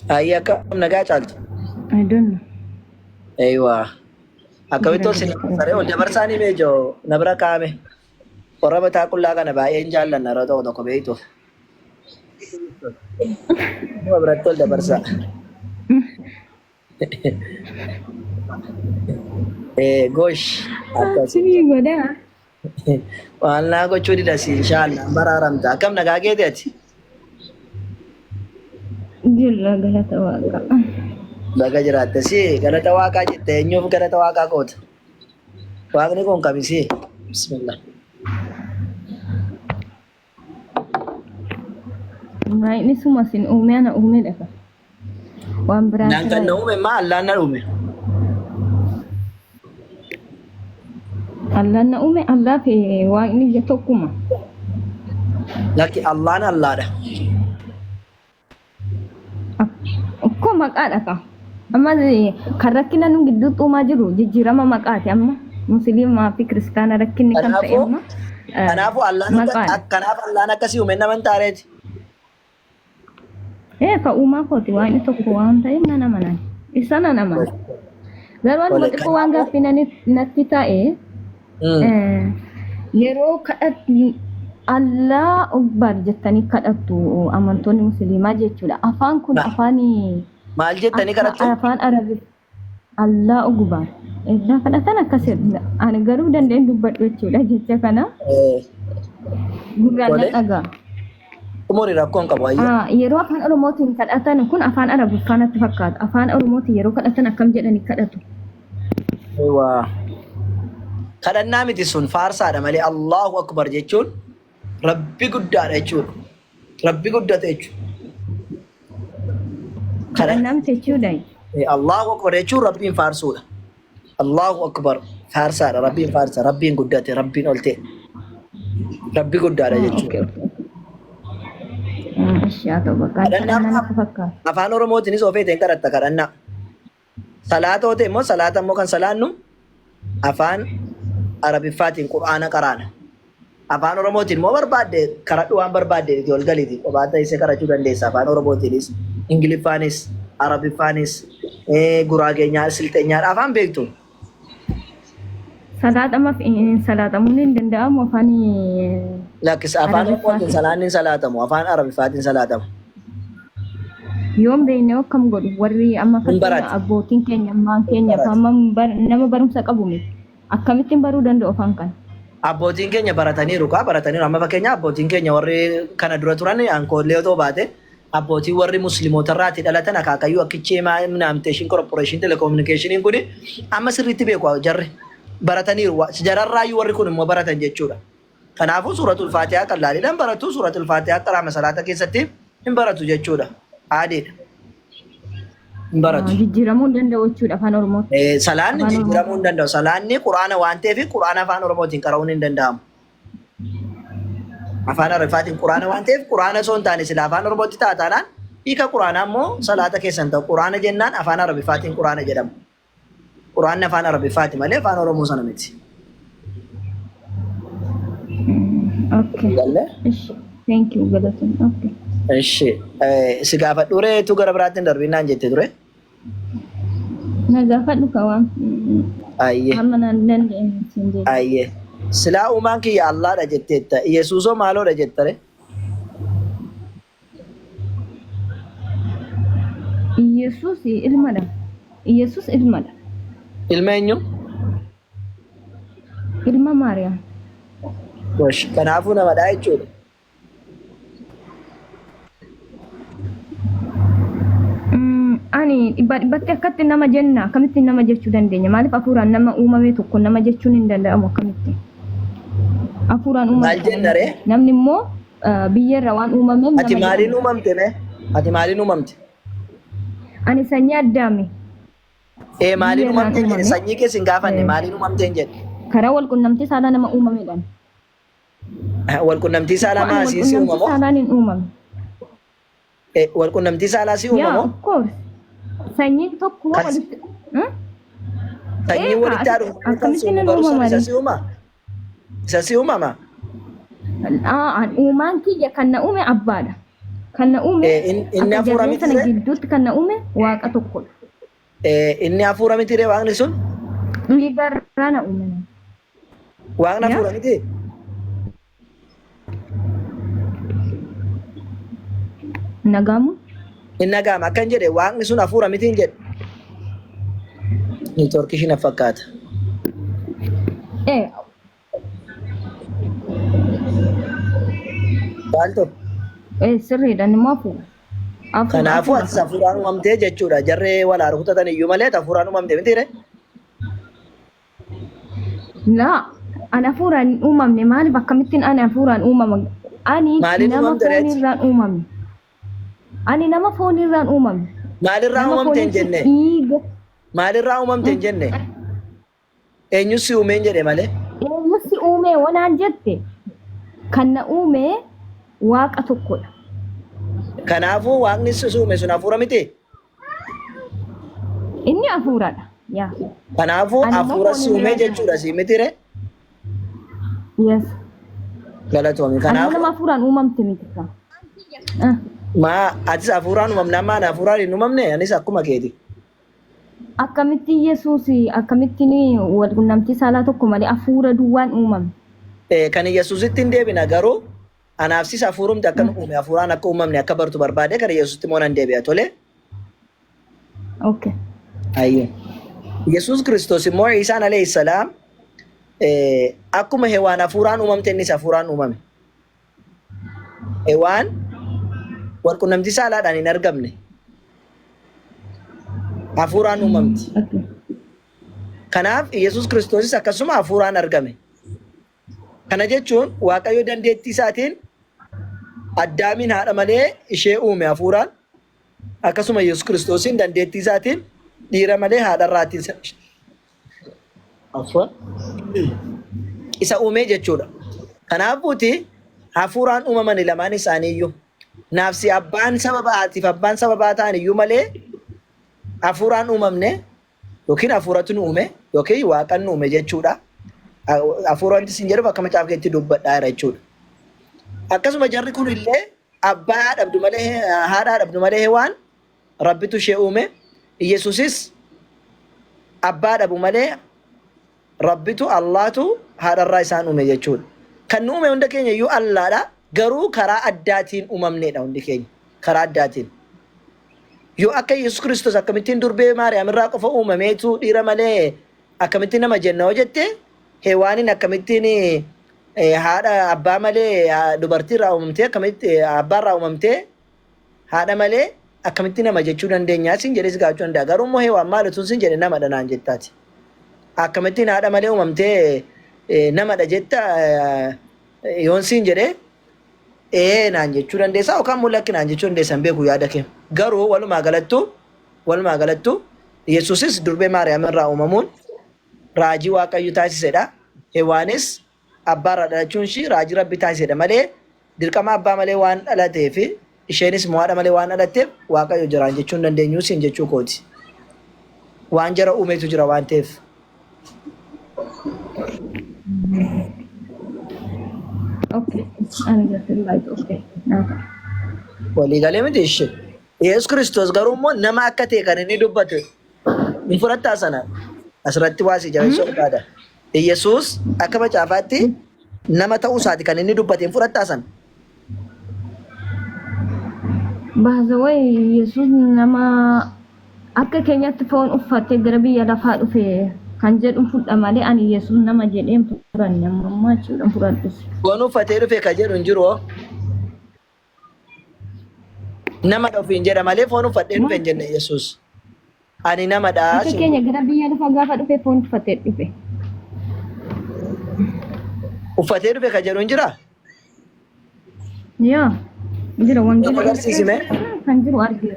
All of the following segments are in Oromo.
Ayya kam nagaa caaltu. I don't know. Eeywa. Akkamittuu sin saree ol dabarsaanii meejoo na bira kaa'ame. Qorra mataa qullaa kana baay'een jaallanna yeroo tokko tokko beektuuf. Nama biratti ol dabarsaa. Gosh. Akkasii. Sini godaa. Waan naa gochuu dida si inshaallah baraaramta. Akkam nagaa geeti ati? Jirra galata waaqa. Baga jiraatte si galata waaqaa jette eenyuuf galata waaqaa qoota? Waaqni kun kamisii? Bismillah. Ini semua sin uume ana uume dafa. Waan biraan Naan kan na uume maa Allaan na uume? Allah na uume Allah fi waaqni je tokkuma. Lakki Allaan Allaadha. Ko maqaadha ka. Amma kan rakkina nu gidduu xuumaa jiru jijjiirama maqaati amma musliimaa fi kiristaana rakkinni kan ta'e amma. Kanaafuu Allaan akkasii uume nama hin taareeti. Ka uumaa kooti waan tokko waan ta'e mana manaan isa nan amana. Garuu wanti xiqqoo waan gaaffii natti ta'e yeroo kadhatti Allah Akbar jettanii kadhattu amantoonni musliimaa jechuudha. Afaan kun afaanii Maal jettanii kadhattu? afaan arabii Allah Akbar. Irraa kadhatan akkasidha. Ani garuu dandeen dubbadhu jechuudha jecha kana. Gurraan na dhagaa. Umurii rakkoon qabu ayya. Yeroo afaan Oromootiin kadhatan kun afaan Arabiffaanatti fakkaata. Afaan Oromootiin yeroo kadhatan akkam jedhanii kadhatu. Waa. Kadhannaa miti sun faarsaadha malee Allahu Akbar jechuun Rabbi guddaadha jechuudha. Rabbi guddate jechuudha. Kadhannaa miti jechuudha. Allahu Akbar jechuun Rabbiin faarsuudha. Allahu Akbar faarsaadha. Rabbiin faarsa. Rabbiin guddate. Rabbiin olte. Rabbi guddaadha jechuudha. Afaan Oromootiinis ofeeteen kadhatta kadhannaa. Salaata oote immoo salaata immoo kan salaannu afaan Arabiffaatiin Qur'aana qaraana. Afaan Oromootiin immoo barbaadde kadhadhu waan barbaadde itti ol galiiti. Kophaa ta'ee kadhachuu dandeessa. Afaan Oromootiinis, Ingiliffaanis, Arabiffaanis, Guraageenyaa, Silxeenyaa afaan beektu. Salaatamuun hin danda'amu afaan Lakkis afaan Oromootiin salaanni salaatamu afaan Arabiffaatiin salaatamu. Yoom beeknee akkam godhu warri amma fakkeenya abbootiin keenya ammaan keenya nama barumsa qabu miti. Akkamittiin baruu danda'u afaan kana? Abbootiin keenya barataniiru amma fakkeenya abbootiin keenya warri kana dura turan aankoollee otoo baate abbootiin warri musliimotarraati dhalatan akaakayyuu akkichee naamteeshin korporeeshin telekominikeeshiniin kun amma sirriitti beeku jarri barataniiru jararraayyuu warri kun immoo baratan jechuudha. Kanaafuu suuratul faatihaa qallaaliidhaan baratu suuratul faatihaa qaraama salaata keessatti hin baratu jechuudha. Aadiidha. Hin baratu. Jijjiiramuu hin danda'u jechuudha afaan Oromootiin. Salaanni jijjiiramuu hin danda'u. Salaanni Quraana waan ta'eef Quraana afaan Oromootiin qara'uun hin danda'amu. Afaan Arabiffaatiin Quraana waan ta'eef Quraana osoo hin taane sila afaan Oromootti taataanaan hiika Quraanaa immoo salaata keessan ta'u Quraana jennaan afaan Arabiffaatiin Quraana jedhama. Quraanni afaan Arabiffaati malee afaan Oromoo sana miti. Okay. Thank you, Galatan. Okay. Si gaafadhu reetu gara biraatti hin darbinaan jette ture? Na gaafadhu kawaan. Ayyee. Amma naan dandeenye. Ayyee. Silaa uumaan kiyya Allaadha jetteetta. Yesuusoo maaloodha jettare? Yesuus ilmadha. Yesuus ilmadha. Ilma eenyu? Ilma Maariyaam. Kanaafuu namadha jechuudha. Ani dhibbatti akkatti nama jenna akkamitti nama jechuu dandeenya maaliif hafuuraan nama uumame tokko nama jechuun hin danda'amu akkamitti hafuuraan uumame maal jennare namni immoo biyyarra waan uumameef ati maaliin uumamte mee ati maaliin uumamte ani sanyii addaami maaliin uumamte jedhe sanyii keessa hin gaafanne maaliin uumamte jedhe karaa wal qunnamtii saalaa nama uumamedhaan wal qunnamtii saalaa maasiisi uumamoo saalaan hin uumame wal qunnamtii saalaa si uumamoo of course sanyii tokko walitti sanyii walitti haadhu isa si uuma isa si uumama uumaan kiyya kan na uume abbaadha Kan na uume Inni akka hafuura jarreen miti sana ree? gidduutti kan na uume waaqa tokkodha. Inni hafuura miti ree waaqni sun? Dhiigarraa na uume. Waaqni Yaa hafuura miti? nagaamu. Inni dhaga'ama akkan jedhe waaqni sun hafuura miti hin jedhe. Neetwoorkii ishii na fakkaata. Eh, Maaltu? sirriidha ni hafuura. Kanaafuu atis hafuuraan uumamtee jechuudha. Jarree walaa rukutatan iyyuu malee hafuuraan uumamte miti ree? Laa, ani hafuuraan hin uumamne maaliif akkamittiin ani hafuuraan uumama? Ani Maaliin nama uumamte reeti? foonirraan uumamne. Ani nama foonirraan uumamne. Maalirraa Nama uumamte hin foonitti jenne? dhiiga. Maalirraa uumamte hin jenne? Eenyus si uumeen jedhe malee? Eenyusi uume wanaan jette? Kan na uume waaqa tokkodha. Kanaafuu waaqni si uume sun hafuura miti? Inni hafuuradha. Yaa. Kanaafuu Ani hafuura immoo si uumee foonirraa jechuudha si miti ree? Yes. Galatoomi. Ani nama Kanaafuu hafuuraan uumamte miti kan. atis hafuuraan uumamna ammaan hafuuraan hin uumamne anis akkuma keeti. Akkamitti Yesuus akkamittiin wal qunnamtii saalaa tokko malee hafuura duwwaan uumame. Kan Yesuusitti hin deebina garuu anaafsis hafuurumti akka nu uume hafuuraan akka uumamne akka bartu barbaade kan Yesuusitti moo nan deebi'a tole? Okay. Ayyo. Yesuus Kiristoos immoo Isaan alayhi salaam akkuma hewaan hafuuraan uumamte innis hafuuraan uumame. Hewaan wal qunnamtii saalaadhaan hin argamne. Hafuuraan uumamti. Okay. Kanaaf Yesuus Kiristoosis akkasuma hafuuraan argame. Kana jechuun Waaqayyo dandeettii isaatiin Addaamiin haadha malee ishee uume hafuuraan. Akkasuma Yesuus Kiristoosin dandeettii isaatiin dhiira malee haadha irraatiin isa uume jechuudha. Kanaafuuti hafuuraan uumaman lamaan isaanii iyyuu naafsi abbaan sababa haatiif abbaan sababaa ta'an iyyuu malee hafuuraan uumamne yookiin hafuuratu nu uume yookiin waaqan nu uume jechuudha. Hafuuraan isin jedhu akka macaafa keessatti dubbadhaa jechuudha. Akkasuma jarri kun illee abbaa dhabdu malee haadha dhabdu malee waan rabbitu ishee uume. Yesuusis abbaa dhabu malee rabbitu Allahtu haadharraa isaan uume jechuudha. Kan nu uume hunda keenya iyyuu Allahadha. Garuu karaa addaatiin uumamneedha hundi keenya. Karaa addaatiin. Yoo akka Yesuus Kiristoos akkamittiin durbee Maariyaam irraa qofa uumameetu dhiira malee akkamittiin nama jenna hoo jette hewaanin akkamittiin haadha abbaa malee dubartii irraa uumamtee akkamitti abbaa irraa uumamtee haadha malee akkamitti nama jechuu dandeenya sin jedhes gaachuu danda'a. Garuu immoo hewaan maalitu sin jedhe namadha naan jettaati. Akkamittiin haadha malee uumamtee namadha jetta yoon sin jedhe naan jechuu dandeessa yookaan mul'akki naan jechuu dandeessan beeku yaada kee. Garuu walumaa galattu Yesuusis durbee Maariyaam irraa uumamuun raajii Waaqayyo taasisedha. Hewaanis abbaa irraa dhalachuun ishii raajii Rabbi taasisedha malee dirqama abbaa malee waan dhalateef isheenis haadha malee waan dhalatteef Waaqayyo jiraan jechuu hin dandeenyu siin jechuu kooti. Waan jara uumetu jira waan ta'eef. Okay. Ani just like okay. Walii galee miti ishee. Yesuus Kiristoos garuu immoo nama akka ta'e kan inni dubbate ni fudhattaa sana asirratti waasii jabeessuu barbaada. Yesuus akka macaafaatti nama ta'uu isaati kan inni dubbate ni fudhattaa sana. Baazawai Yesuus nama akka keenyatti foon uffatee gara biyya lafaa dhufe kan jedhu fudha malee ani Yesuus nama jedheen furanne ammaa jechuudha furadhus. Foon uffatee dhufe kan jedhu hin jiru. Nama dhufiin jedha malee foon uffadhee dhufe hin jenne Yesuus. Ani namadha. Akka keenya gara biyya lafaa gaafa dhufe foon uffatee dhufe. Uffatee dhufe kan jedhu hin jiraa? Yaa jira wangeela agarsiisime. kan jiru argina.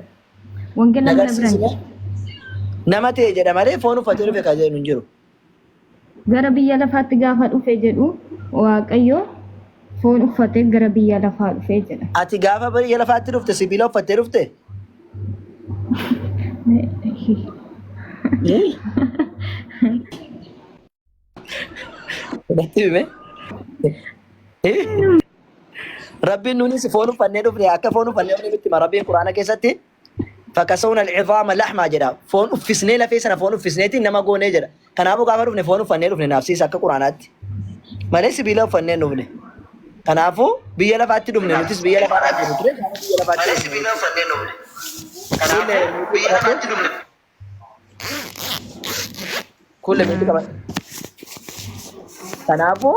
Wangeela nama biraa. Nama ta'e jedha malee foon uffatee dhufe kan jedhu hin jiru. Gara biyya lafaatti gaafa dhufe jedhu Waaqayyo foon uffatee gara biyya lafaa dhufe jedha. Ati gaafa biyya lafaatti dhufte sibiila uffattee dhufte? Natti hime? ربي نونس فونو فنيدو في أكا فونو فنيدو بنتي ما ربي القرآن كيستي فكسونا العظام لحما جدا فون في سنة لا في سنة فون في سنة إنما قوني جدا كان أبو كافر في فونو فنيدو في نفسي سكا قرآنات ما ليس بيلا فنيدو في كان أبو بيلا فاتي دومني نوتيس بيلا فاتي دومني بيلا فاتي بيلا فنيدو كان أبو بيلا فاتي دومني كل بنتي كمان كان أبو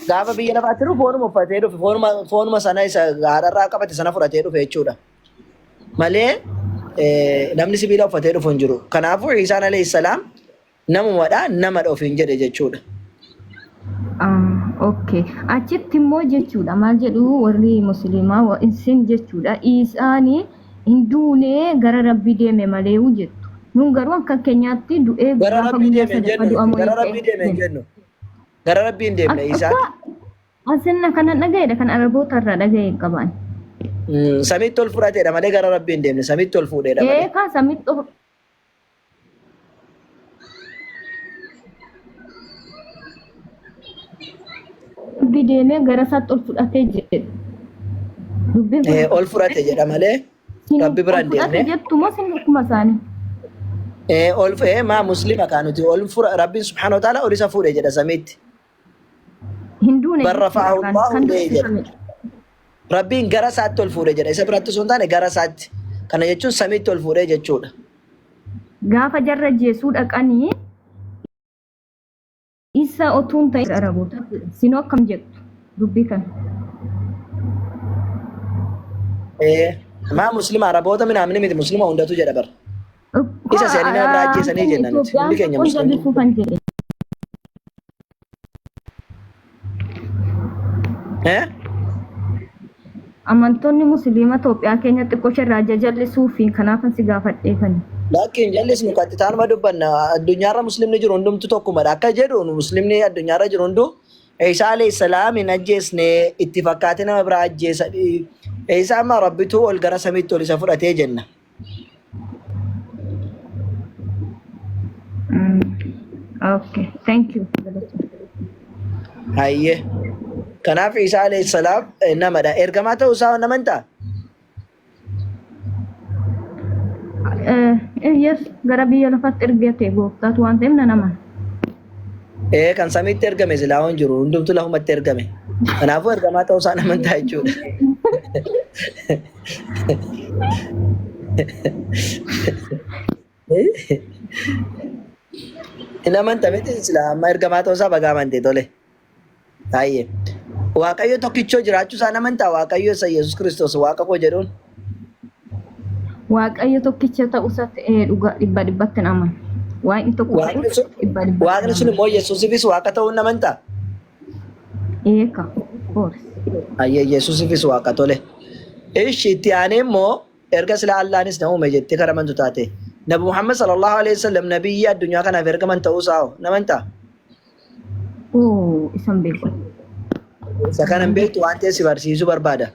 gaafa biyya lafaatti dhufu foonuma uffatee dhufe foonuma sana isa gaararraa qabate sana fudhatee dhufe jechuudha. Malee namni sibiila uffatee dhufu hin jiru. Kanaafuu Isaan alayhi salaam namumadha namadha ofiin jedhe jechuudha. Okay. Achitti immoo jechuudha maal jedhu warri musliimaa isin jechuudha Isaani hin duune gara Rabbii deeme malee jettu. Nun garuu akka keenyaatti du'ee gara Rabbii deeme jennu gara Rabbii deeme jennu. Gara Rabbiin deemne Isaan. Asinna kana dhagayeedha kan Araboota irraa dhagaye qaban. Samitti ol fudhateedha malee gara Rabbiin deemne samitti ol fuudheedha malee. Ka samitti ol deemee gara isaatti ol fudhatee jedhe. Dubbiin ol fudhate jedha malee Rabbi bira hin deemne. Jettu moo sin akkuma isaanii? Ol maa muslima kaanuti ol fura Rabbiin subhaanahu wa ta'ala ol isa fuudhe jedha samitti. Hinduun بل رفعه الله إليه ربين جرسات تلفوري جرا إذا برات سونتان جرسات كان يجون سميت تلفوري جتشود gaafa jarra jeesuud dhaqanii isa otuun ta'e Araboota sinoo akkam jettu dubbii kana ما مسلم عربوتا من عاملين ميت مسلم وندتو جدا بر إذا سألنا راجع سني جنان بكين يا مسلم amantoonni musliima Itoophiyaa keenyatti qocha irraa jallisuu fi kanaafan si gaafadhee kan. Laakiin jallis nu kattitaan ma dubbanna addunyaarra muslimni jiru hundumtu tokkumadha akka jedhu muslimni addunyaarra jiru hundu Isa alayhi salaam hin ajjeesne itti fakkaate nama biraa ajjeesa Isa amma rabbitu ol gara samiitti ol isa fudhatee jenna. Okay, thank you. Hayyee. Kanaaf Isa alayhi salaam namadha. Ergamaa ta'uu isaa namantaa? Yes, gara biyya lafaatti ergate gooftaatu waan ta'eef nama. Kan samiitti ergame silaa waan jiru hundumtu lafumatti ergame. Kanaafuu ergamaa ta'uu isaa namantaa jechuudha. Namanta miti silaa amma ergamaa ta'uu isaa bagaa amantee tole. Hayyee. Waaqayyo tokkichoo jiraachuu isaa namantaa Waaqayyo isa Yesuus Kiristoos Waaqa koo jedhuun. Waaqayyo tokkicha ta'uu isaatti dhugaa dhibba dhibbatti nama. Waaqni tokko Waaqni sun immoo Yesuusifis Waaqa ta'uu namantaa? Eeka, of course. Hayyee Yesuusifis Waaqa tole. Ishi itti aanee immoo erga silaa Allahnis na uume jettee karamantu taate. Nabi Muhammad sallallahu alaihi wasallam nabiyyi addunyaa kanaaf ergaman ta'uu isaa namantaa? Isan beeku. Isa kanan beektu waan ta'eef si barsiisuu barbaada.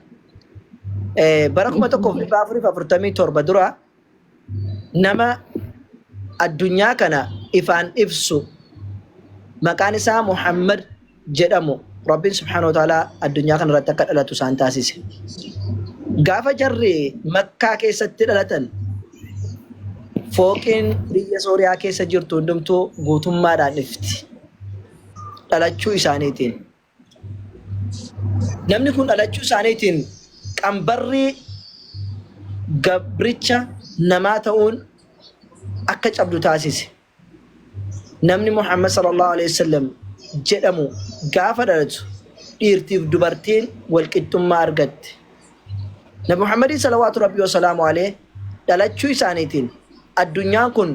Bara 1447 dura nama addunyaa kana ifaan ibsu maqaan isaa Muhammad jedhamu Rabbiin subhaanahu wa ta'ala addunyaa kana irratti akka dhalatu isaan taasise. Gaafa jarri Makkaa keessatti dhalatan fooqiin biyya Sooriyaa keessa jirtu hundumtuu guutummaadhaan ifti. Dhalachuu isaaniitiin. Namni kun dhalachuu isaaniitiin qambarri gabricha namaa ta'uun akka cabdu taasise. Namni Muhammad sallallahu alaihi wasallam jedhamu gaafa dhalatu dhiirtiif dubartiin walqixxummaa argatte. Nabi Muhammad sallallahu rabbi wa salaamu alaihi dhalachuu isaaniitiin addunyaan kun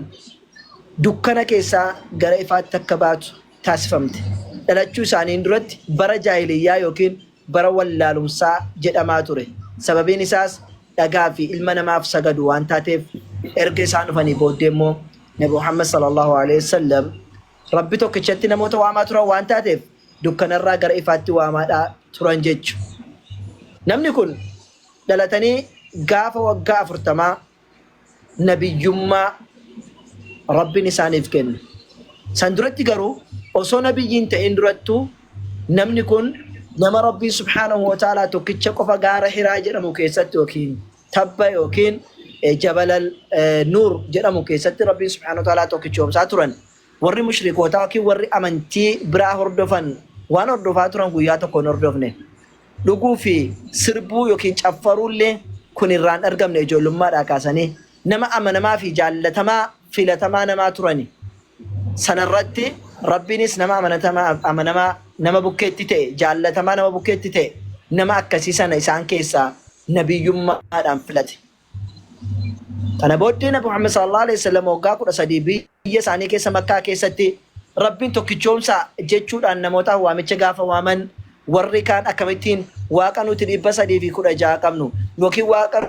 dukkana keessaa gara ifaatti akka baatu taasifamte. Dhalachuu isaaniin duratti bara jaahiliyyaa yookiin bara wallaalumsaa jedhamaa ture. Sababiin isaas dhagaa fi ilma namaaf sagadu waan taateef erga isaan dhufanii booddee immoo Nabi Muhammad sallallahu alaihi wasallam Rabbi tokkichatti namoota waamaa turan waan taateef dukkanarraa gara ifaatti waamaadhaa turan jechu. Namni kun dhalatanii gaafa waggaa 40 nabiyyummaa Rabbiin isaaniif kenne. San duratti garuu osoo nabiyyiin ta'in durattuu namni kun nama rabbii subhaanahu wa ta'ala tokkicha qofa gaara hiraa jedhamu keessatti yookiin tabba yookiin jabalal nuur jedhamu keessatti rabbii subhaanahu wa ta'ala tokkichoomsaa turan. Warri mushrikootaa yookiin warri amantii biraa hordofan waan hordofaa turan guyyaa tokkoon hordofne. Dhuguu fi sirbuu yookiin caffaruullee kun irraan argamne ijoollummaadhaa kaasanii nama amanamaa fi jaallatamaa filatamaa namaa turani. Sanarratti Rabbiinis nama amanamaa nama bukkeetti ta'e jaallatamaa nama bukkeetti ta'e nama akkasii sana isaan keessaa nabiyyummaadhaan filate. Kana booddee Nabi Muhammad sallallahu alaihi wasallam waggaa 13 biyya isaanii keessa Makkaa keessatti Rabbiin tokkichoomsaa jechuudhaan namoota waamicha gaafa waaman warri kaan akkamittiin waaqa nuti 316 qabnu yookiin waaqa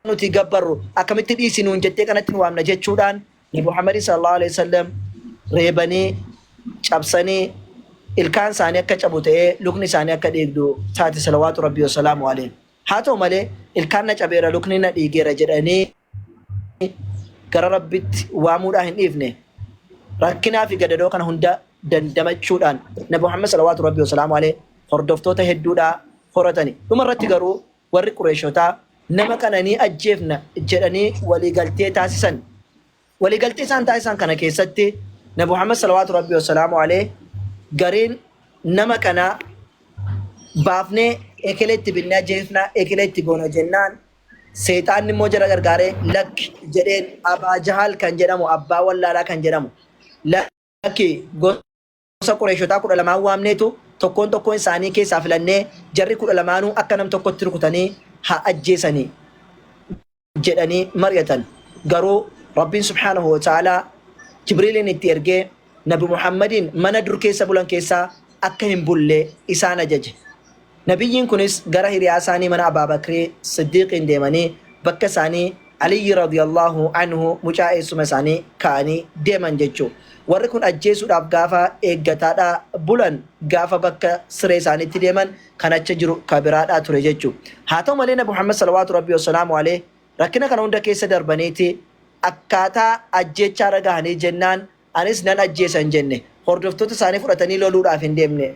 nuti gabbarru akkamitti dhiisinuun jettee kanatti waamna jechuudhaan Nabi Muhammad sallallahu alaihi wasallam reebanii cabsanii ilkaan isaanii akka cabu ta'ee lukni isaanii akka dhiigdu taate salawaatu rabbii wasalaamu alayhi. Haa ta'u malee ilkaan na cabeera lukni na dhiigeera jedhanii gara rabbitti waamuudhaa hin dhiifne rakkinaa fi gadadoo kana hunda dandamachuudhaan Nabi Muhammad salawaatu rabbii wasalaamu alayhi hordoftoota hedduudhaa horatani. Dhumarratti garuu warri Qureeshotaa nama kana ni ajjeefna jedhanii waliigaltee taasisan. Waliigaltee isaan taasisan kana keessatti Nabi Muhammad salawaatu rabbii wasalaamu alayhi gariin nama kana baafnee eekeleetti binnee ajjeefna eekeleetti goona jennaan seexaanni immoo jara gargaaree lakki jedheen Abaa Jahal kan jedhamu abbaa wallaalaa kan jedhamu lakki gosa Qureeshotaa 12 waamneetu tokkoon isaanii keessaa filannee jarri 12 akka nam tokkotti rukutanii haa ajjeesanii jedhanii mari'atan. Garuu Rabbiin subhaanahu wa ta'ala Jibriiliin itti ergee Nabi Muhammadin mana dur keessa bulan keessaa akka hin bulle isaan ajaje. Nabiyyiin kunis gara hiriyaa isaanii mana Abaa Bakrii Siddiiqiin deemanii bakka isaanii Aliyyi radiyallahu anhu mucaa eessuma isaanii ka'anii deeman jechuudha. Warri kun ajjeesuudhaaf gaafa eeggataadhaa bulan gaafa bakka siree isaaniitti deeman kan achi jiru kabiraadhaa ture jechuudha. Haa ta'u malee Nabi Muhammad salawaatu rabbii wasalaamu alayhi rakkina kana hunda keessa darbaniiti akkaataa ajjeechaa ragahanii jennaan anis nan ajjeesan jenne hordoftoota isaanii fudhatanii loluudhaaf hin deemne.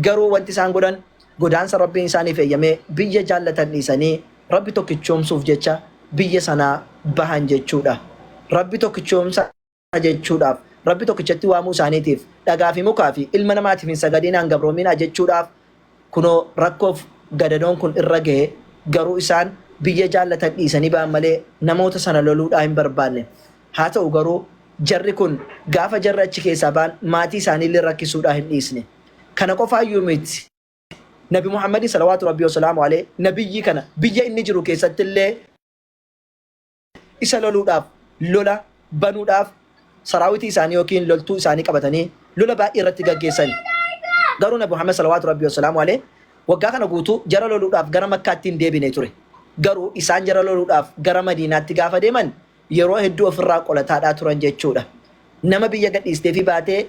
Garuu wanti isaan godhan godaansa rabbiin isaaniif eeyyamee biyya jaallatan dhiisanii rabbi tokkichoomsuuf jecha biyya sanaa bahan jechuudha. Rabbi tokkichoomsa jechuudhaaf rabbi tokkichatti waamuu isaaniitiif dhagaa fi mukaa fi ilma namaatiif hin sagadinaan gabroominaa jechuudhaaf kunoo rakkoof gadadoon kun irra gahe garuu isaan biyya jaallatan dhiisanii ba'an malee namoota sana loluudhaa hin barbaanne. Haa ta'u garuu jarri kun gaafa jarri achi keessaa ba'an maatii isaaniillee rakkisuudhaa hin dhiisne. Kana qofaayyuu miti. Nabi Muhammad salawaatu rabbii wasalaamu alayhi nabiyyi kana biyya inni jiru keessatti illee isa loluudhaaf lola banuudhaaf saraawitii isaanii yookiin loltuu isaanii qabatanii lola baay'ee irratti gaggeessan. Garuu Nabi Muhammad salawaatu rabbii wasalaamu alayhi waggaa kana guutuu jara loluudhaaf gara Makkaatti hin deebine ture. Garuu isaan jara loluudhaaf gara Madiinaatti gaafa deeman yeroo hedduu ofirraa qolataadhaa turan jechuudha. Nama biyya gadhiistee fi baatee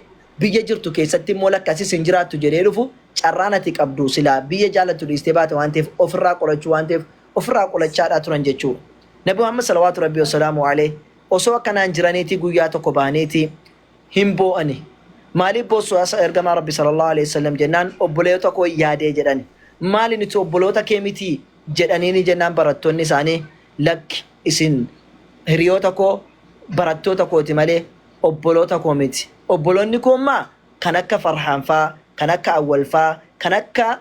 biyya jirtu keessatti immoo lakkaasis hin jiraattu jedhee dhufu carraan ati qabdu silaa biyya jaallattu dhiistee baate waan ta'eef ofirraa qolachuu waan ta'eef ofirraa qolachaadhaa turan jechuudha. Nabi Muhammad salawaatu rabbii wasalaamu alayhi osoo akkanaan jiraniiti guyyaa tokko bahaniiti hin boo'ani. Maaliif boossu ergamaa rabbi sallallahu alayhi wasallam jennaan obboleota koo yaadee jedhan. Maali nuti obboloota kee miti jedhaniini jennaan barattoonni isaanii lakki isin hiriyoota koo barattoota kooti malee obboloota koo miti. Obboloonni koo maa kan akka Farhaan faa, kan akka Awwal faa, kan akka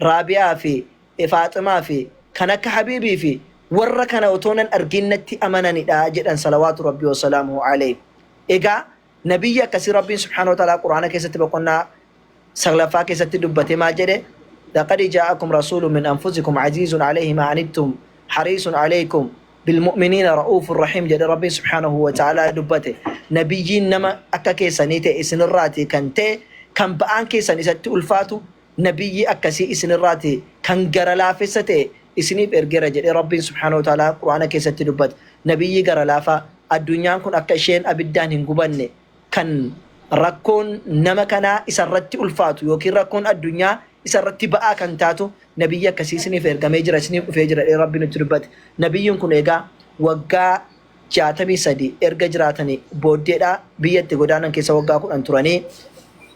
Raabiyaa fi Faaximaa fi kan akka Habiibii fi warra kana otoo nan arginnatti amananidha jedhan salawaatu rabbii wasalaamuhu alayhi. Egaa nabiyyi akkasii rabbiin subhaanahu wa ta'ala quraana keessatti boqonnaa 9ffaa keessatti dubbate maal jedhe لقد جاءكم رسول من أنفسكم عزيز عليه ما عنتم حريص عليكم بالمؤمنين رؤوف رحيم جد ربي سبحانه وتعالى دبته نبيين نما أكا كيسانيته إسن الراتي كانته كان بآن كيسان إسات ألفاتو نبي أكسي إسن الراتي كان غرلافسته إسني بإرغر جد ربي سبحانه وتعالى قرآن كيسات دبت نبي غرلافا الدنيا كن أكا شين أبدان هنقبني كان ركون نما كان إسرتي ألفاتو يوكي ركون الدنيا isarratti ba'aa kan taatu nabiyyi akkasii isiniif ergamee jira isiniif dhufee jira rabbi nutti dubbate. Nabiyyiin kun egaa waggaa 63 erga jiraatanii booddeedha biyya itti godaanan keessa waggaa 10 turanii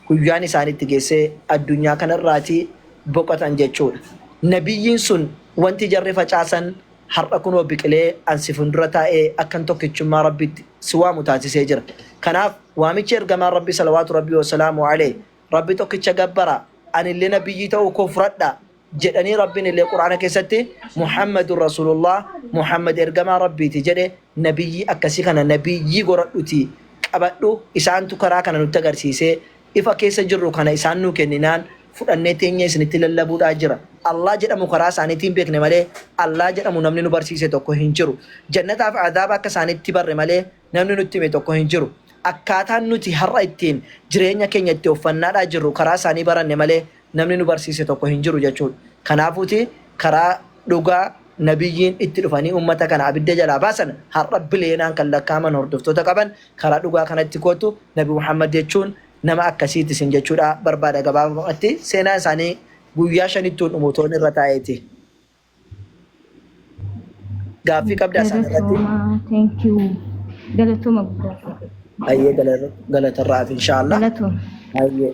guyyaan isaaniitti geessee addunyaa kanarraati boqotan jechuudha. Nabiyyiin sun wanti jarri facaasan har'a kunoo biqilee ansi fuuldura taa'ee akkan tokkichummaa rabbitti si waamu taasisee jira. Kanaaf waamichi ergamaan rabbi salawaatu rabbi wasalaamu alee rabbi tokkicha gabbara anillee nabiyyii ta'uu koo fudhadha jedhanii rabbiin illee quraana keessatti Muhammadun Rasulullah Muhammad ergamaa rabbiiti jedhe nabiyyii akkasii kana nabiyyii godhadhuti qabadhu isaantu karaa kana nutti agarsiisee ifa keessa jirru kana isaan nuu kenninaan fudhannee teenya isinitti lallabuudhaa jira. Allah jedhamu karaa isaaniitiin beekne malee Allah jedhamu namni nu barsiise tokko hin jiru. Jannataaf adaaba akka isaaniitti barre malee namni nutti hime tokko hin jiru. Akkaataan nuti har'a ittiin jireenya keenya itti uffannaadhaa jirru karaa isaanii baranne malee namni nu barsiise tokko hin jiru jechuudha. Kanaafuuti karaa dhugaa nabiyyiin itti dhufanii ummata kana abidda jalaa baasan har'a bileenaan kan lakkaaman hordoftoota qaban karaa dhugaa kanatti kootu Nabi Muhammad jechuun nama akkasiiti isin jechuudha barbaada gabaabumatti seenaa isaanii guyyaa shanittuun dhumuutoon irra taa'eeti. Gaaffii qabda isaan irratti. Thank you. Galatuma guddaa. Ayyee galatarraaf inshaallah. Galatuma. Ayyee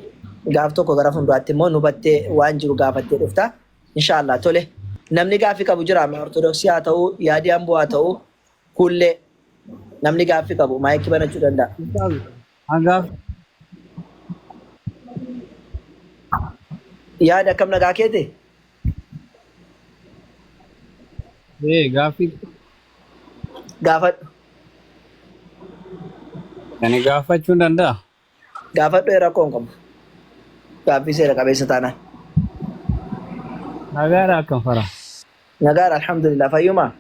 gaaf tokko gara fuulduraatti immoo nu battee waan jiru gaafattee dhufta. Inshaallah tole. Namni gaaffii qabu jira ortodoksii haa ta'u yaadii amboo haa ta'u kullee namni gaaffii qabu maayikii banachuu danda'a. Yaada akkam nagaa keete? Gaaffii. Gaafadhu. Ani gaafachuu danda'a? Gaafadhu rakkoon qabu. Gaaffii seera qabeessa taanaan. Nagaadha akkam fara? Nagaadha alhamdulillah fayyumaa?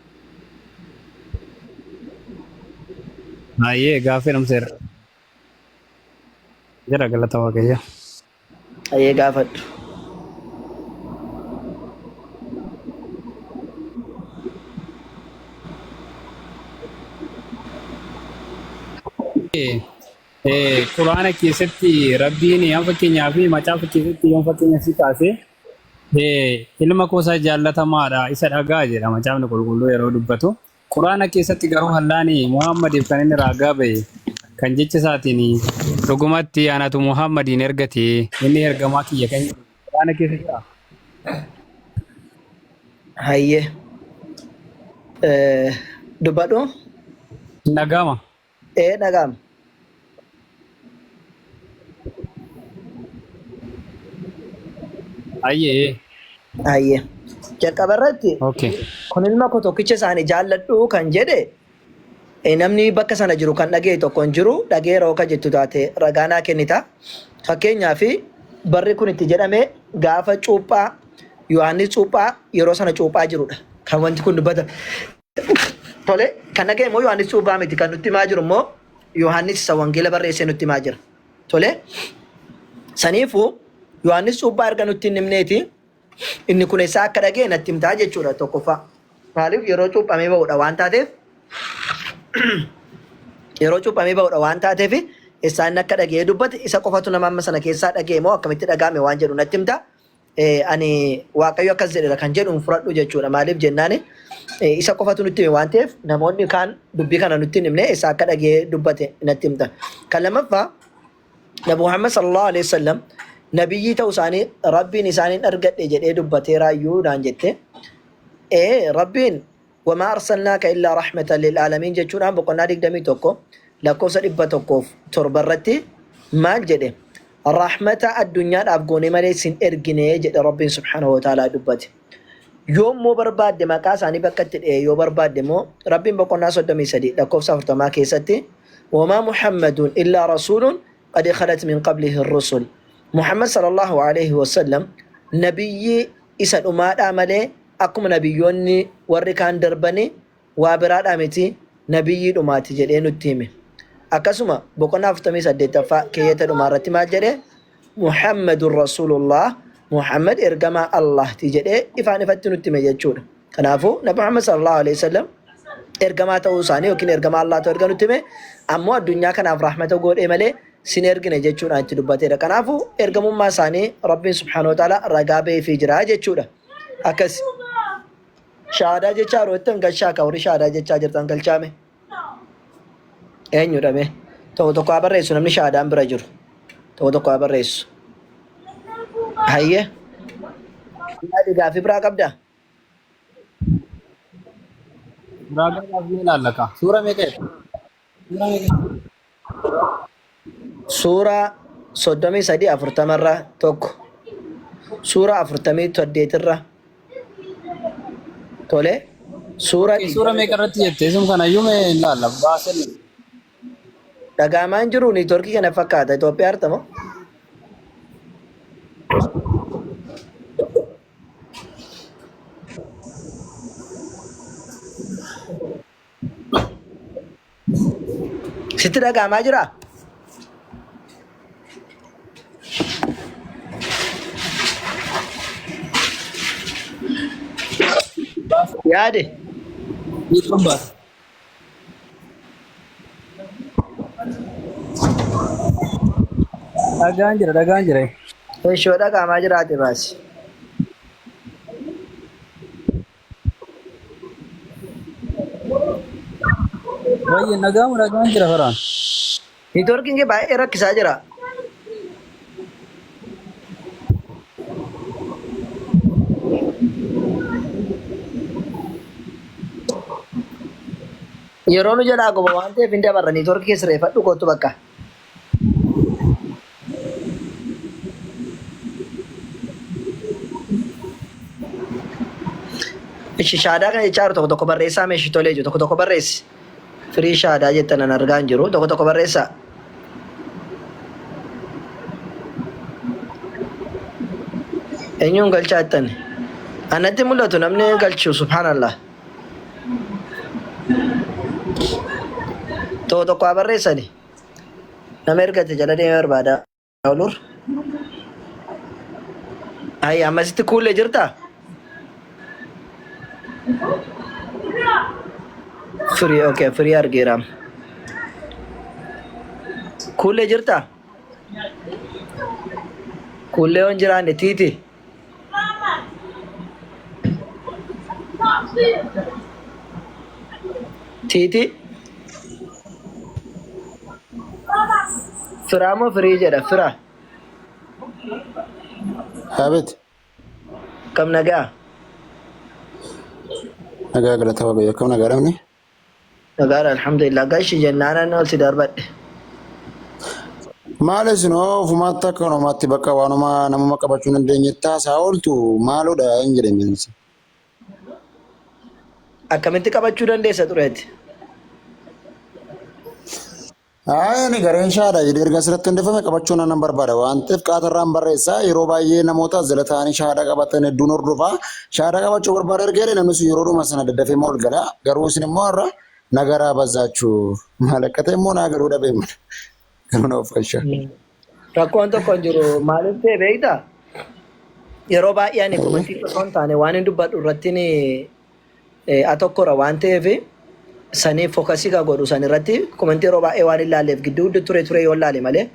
Ayyee gaaffii namseera. Jira galata waaqayyo. Ayyee gaafadhu. Quraana keessatti rabbiin yoo fakkeenyaa fi macaafa keessatti yoo fakkeenya si kaase ilma koosaa jaallatamaadha isa dhagaa jedha macaafni qulqulluu yeroo dubbatu. Quraana keessatti garuu hallaani Muhammadiif kan inni raagaa ba'e kan jecha isaatiin dhugumatti anatu Muhammadiin ergate inni ergamaa kiyya kan quraana keessa jira. Hayyee dubbadhu. Nagama. Nagama. Ayyee. Ayyee. Jalqaba irratti Okay. kun ilma koo tokkicha isaanii jaalladhu kan jedhe namni bakka sana jiru kan dhagee tokko hin jiru dhagee rooka jettu taate ragaanaa kennita. Fakkeenyaaf barri kun itti jedhame gaafa cuuphaa Yohaannis cuuphaa yeroo sana cuuphaa jirudha. Kan wanti kun dubbata. Tole kan dhagee immoo Yohaannis cuuphaa miti kan nutti himaa jiru immoo Yohaannis isa wangeela barreessee nutti himaa jira. Tole saniifuu Yohaannis cuuphaa erga nutti hin himneeti inni kun isaa akka dhagee natti himtaa jechuudha tokkoffaa. Maaliif yeroo cuuphamee ba'uudha waan taateef yeroo cuuphamee ba'uudha waan taateef isaan akka dhagee dubbate isa qofatu nama amma sana keessaa dhagee moo akkamitti dhagaame waan jedhu natti himta. Ani waaqayyo akkas jedhera kan jedhu fudhadhu jechuudha. Maaliif jennaan isa qofatu nutti hime waan ta'eef namoonni kaan dubbii kana nutti hin himne isa akka dhagee dubbate natti himta. Kan lammaffaa Nabi Muhammad sallallahu alaihi wasallam nabiyyi ta'uu isaanii rabbiin isaaniin argadhe jedhee dubbateeraayyuu naan jette. Rabbiin wamaa arsalnaaka illaa rahmatan lil'aalamiin jechuudhaan boqonnaa 21 lakkoofsa 107 irratti maal jedhe rahmata addunyaadhaaf goone malee sin ergine jedhe rabbiin subhaanahu wa ta'aalaa dubbate. Yoommoo barbaadde maqaa isaanii bakka itti dhi'ee yoo barbaadde immoo rabbiin boqonnaa 33 lakkoofsa 40 keessatti wamaa muhammadun illaa rasuulun qad khalat min qablihi ar-rusul. Muhammad sallallahu alaihi wasallam nabiyyi isa dhumaadhaa malee akkuma nabiyyoonni warri kaan darbanii waa biraadhaa miti nabiyyi dhumaati jedhee nutti hime. Akkasuma boqonnaa 48ffaa keeyyata dhumaa irratti maal jedhee Muhammadun Rasulullah Muhammad ergamaa Allahti jedhee ifaan ifatti nutti hime jechuudha. Kanaafuu Nabi Muhammad sallallahu alaihi wasallam ergamaa ta'uu isaanii yookiin ergamaa Allah ta'uu erga nutti hime ammoo addunyaa kanaaf rahmata godhee malee sin ergine jechuudha itti dubbateedha. Kanaafuu ergamummaa isaanii rabbiin subhaanahu wa ta'ala ragaa ba'eefii jira jechuudha. Akkas shaahadaa jechaa yeroo ittiin galchaa ka warri shaahadaa jechaa jirtan galchaame. Eenyudha mee? Tokko tokko haa barreessu namni shaahadaan bira jiru. Tokko tokko haa barreessu. Hayyee Yaadi gaaffii biraa qabdaa? Raga lafni lallaka. Sura meeqa? Sura meeqa? Suuraa 33 irraa tokko. Suuraa 48 irraa. Tole. Suuraa Sura meeqa irratti jettee sun kanayyuu mee lalla baasen. dhagaamaan jiru neetworkii kana fakkaata Itoophiyaa artamo. Sitti dhagaamaa jira? Yaade? Itu bas. Dagaan jira. Ishoo dhagaamaa jiraate baasi. Wayye dagaan jira faraan. Neetworkiin kee baay'ee rakkisaa jira. Yeroo nu jalaa goba waan ta'eef hin dabarra neetworkii keessa reeffadhu kootu bakka. Ishi shaadaa kana jechaa jiru tokko tokko barreessaa meeshii tolee jiru tokko tokko barreessi. Firii shaadaa jettan an argaa hin jiru tokko tokko barreessaa. Eenyuun galchaa jettan? Anatti mul'atu namni galchu subhaanallah. Tokko tokko haa barreessani. Nama ergate jala deemee barbaada. Olur. Ayi ammasitti kuullee jirtaa? Free, okay, free argeera. Kuullee jirtaa? Kuullee waan jiraanne tiiti. Tiiti. Firaa moo firii jedha fira? Habit. Kam nagaa? Nagaa galata waaqayyo akkam nagaadhamni? Nagaadha alhamdulillah. Gashi jennaan ol si darbadhe. Maal isinoo ofumaatti akka onomaatti bakka waanuma namuma qabachuu hin dandeenyetti haasaa ooltu maaloodha hin jedhameensi. Akkamitti qabachuu dandeessa tureetti? Ani gareen shaadha jedhee erga asirratti hundeeffame qabachuun nan barbaada waan ta'eef qaatarraan barreessaa yeroo baay'ee namoota zila ta'anii shaada qabatan hedduun hordofaa shaada qabachuu barbaada erga namni sun yeroo dhuma sana daddafee ol gala garuu isin immoo har'a nagaraa bazaachuu maal akka ta'e immoo naa garuu dhabee mana garuu na of galcha. Rakkoon tokko hin jiru maaliif ta'e beektaa? Yeroo baay'ee ani kumantii tokko hin taane waan hin dubbadhu irratti atokkora waan ta'eef sanii fookasii ka godhu san irratti kumantii yeroo baay'ee waan ilaalleef gidduu ture yoo ilaale malee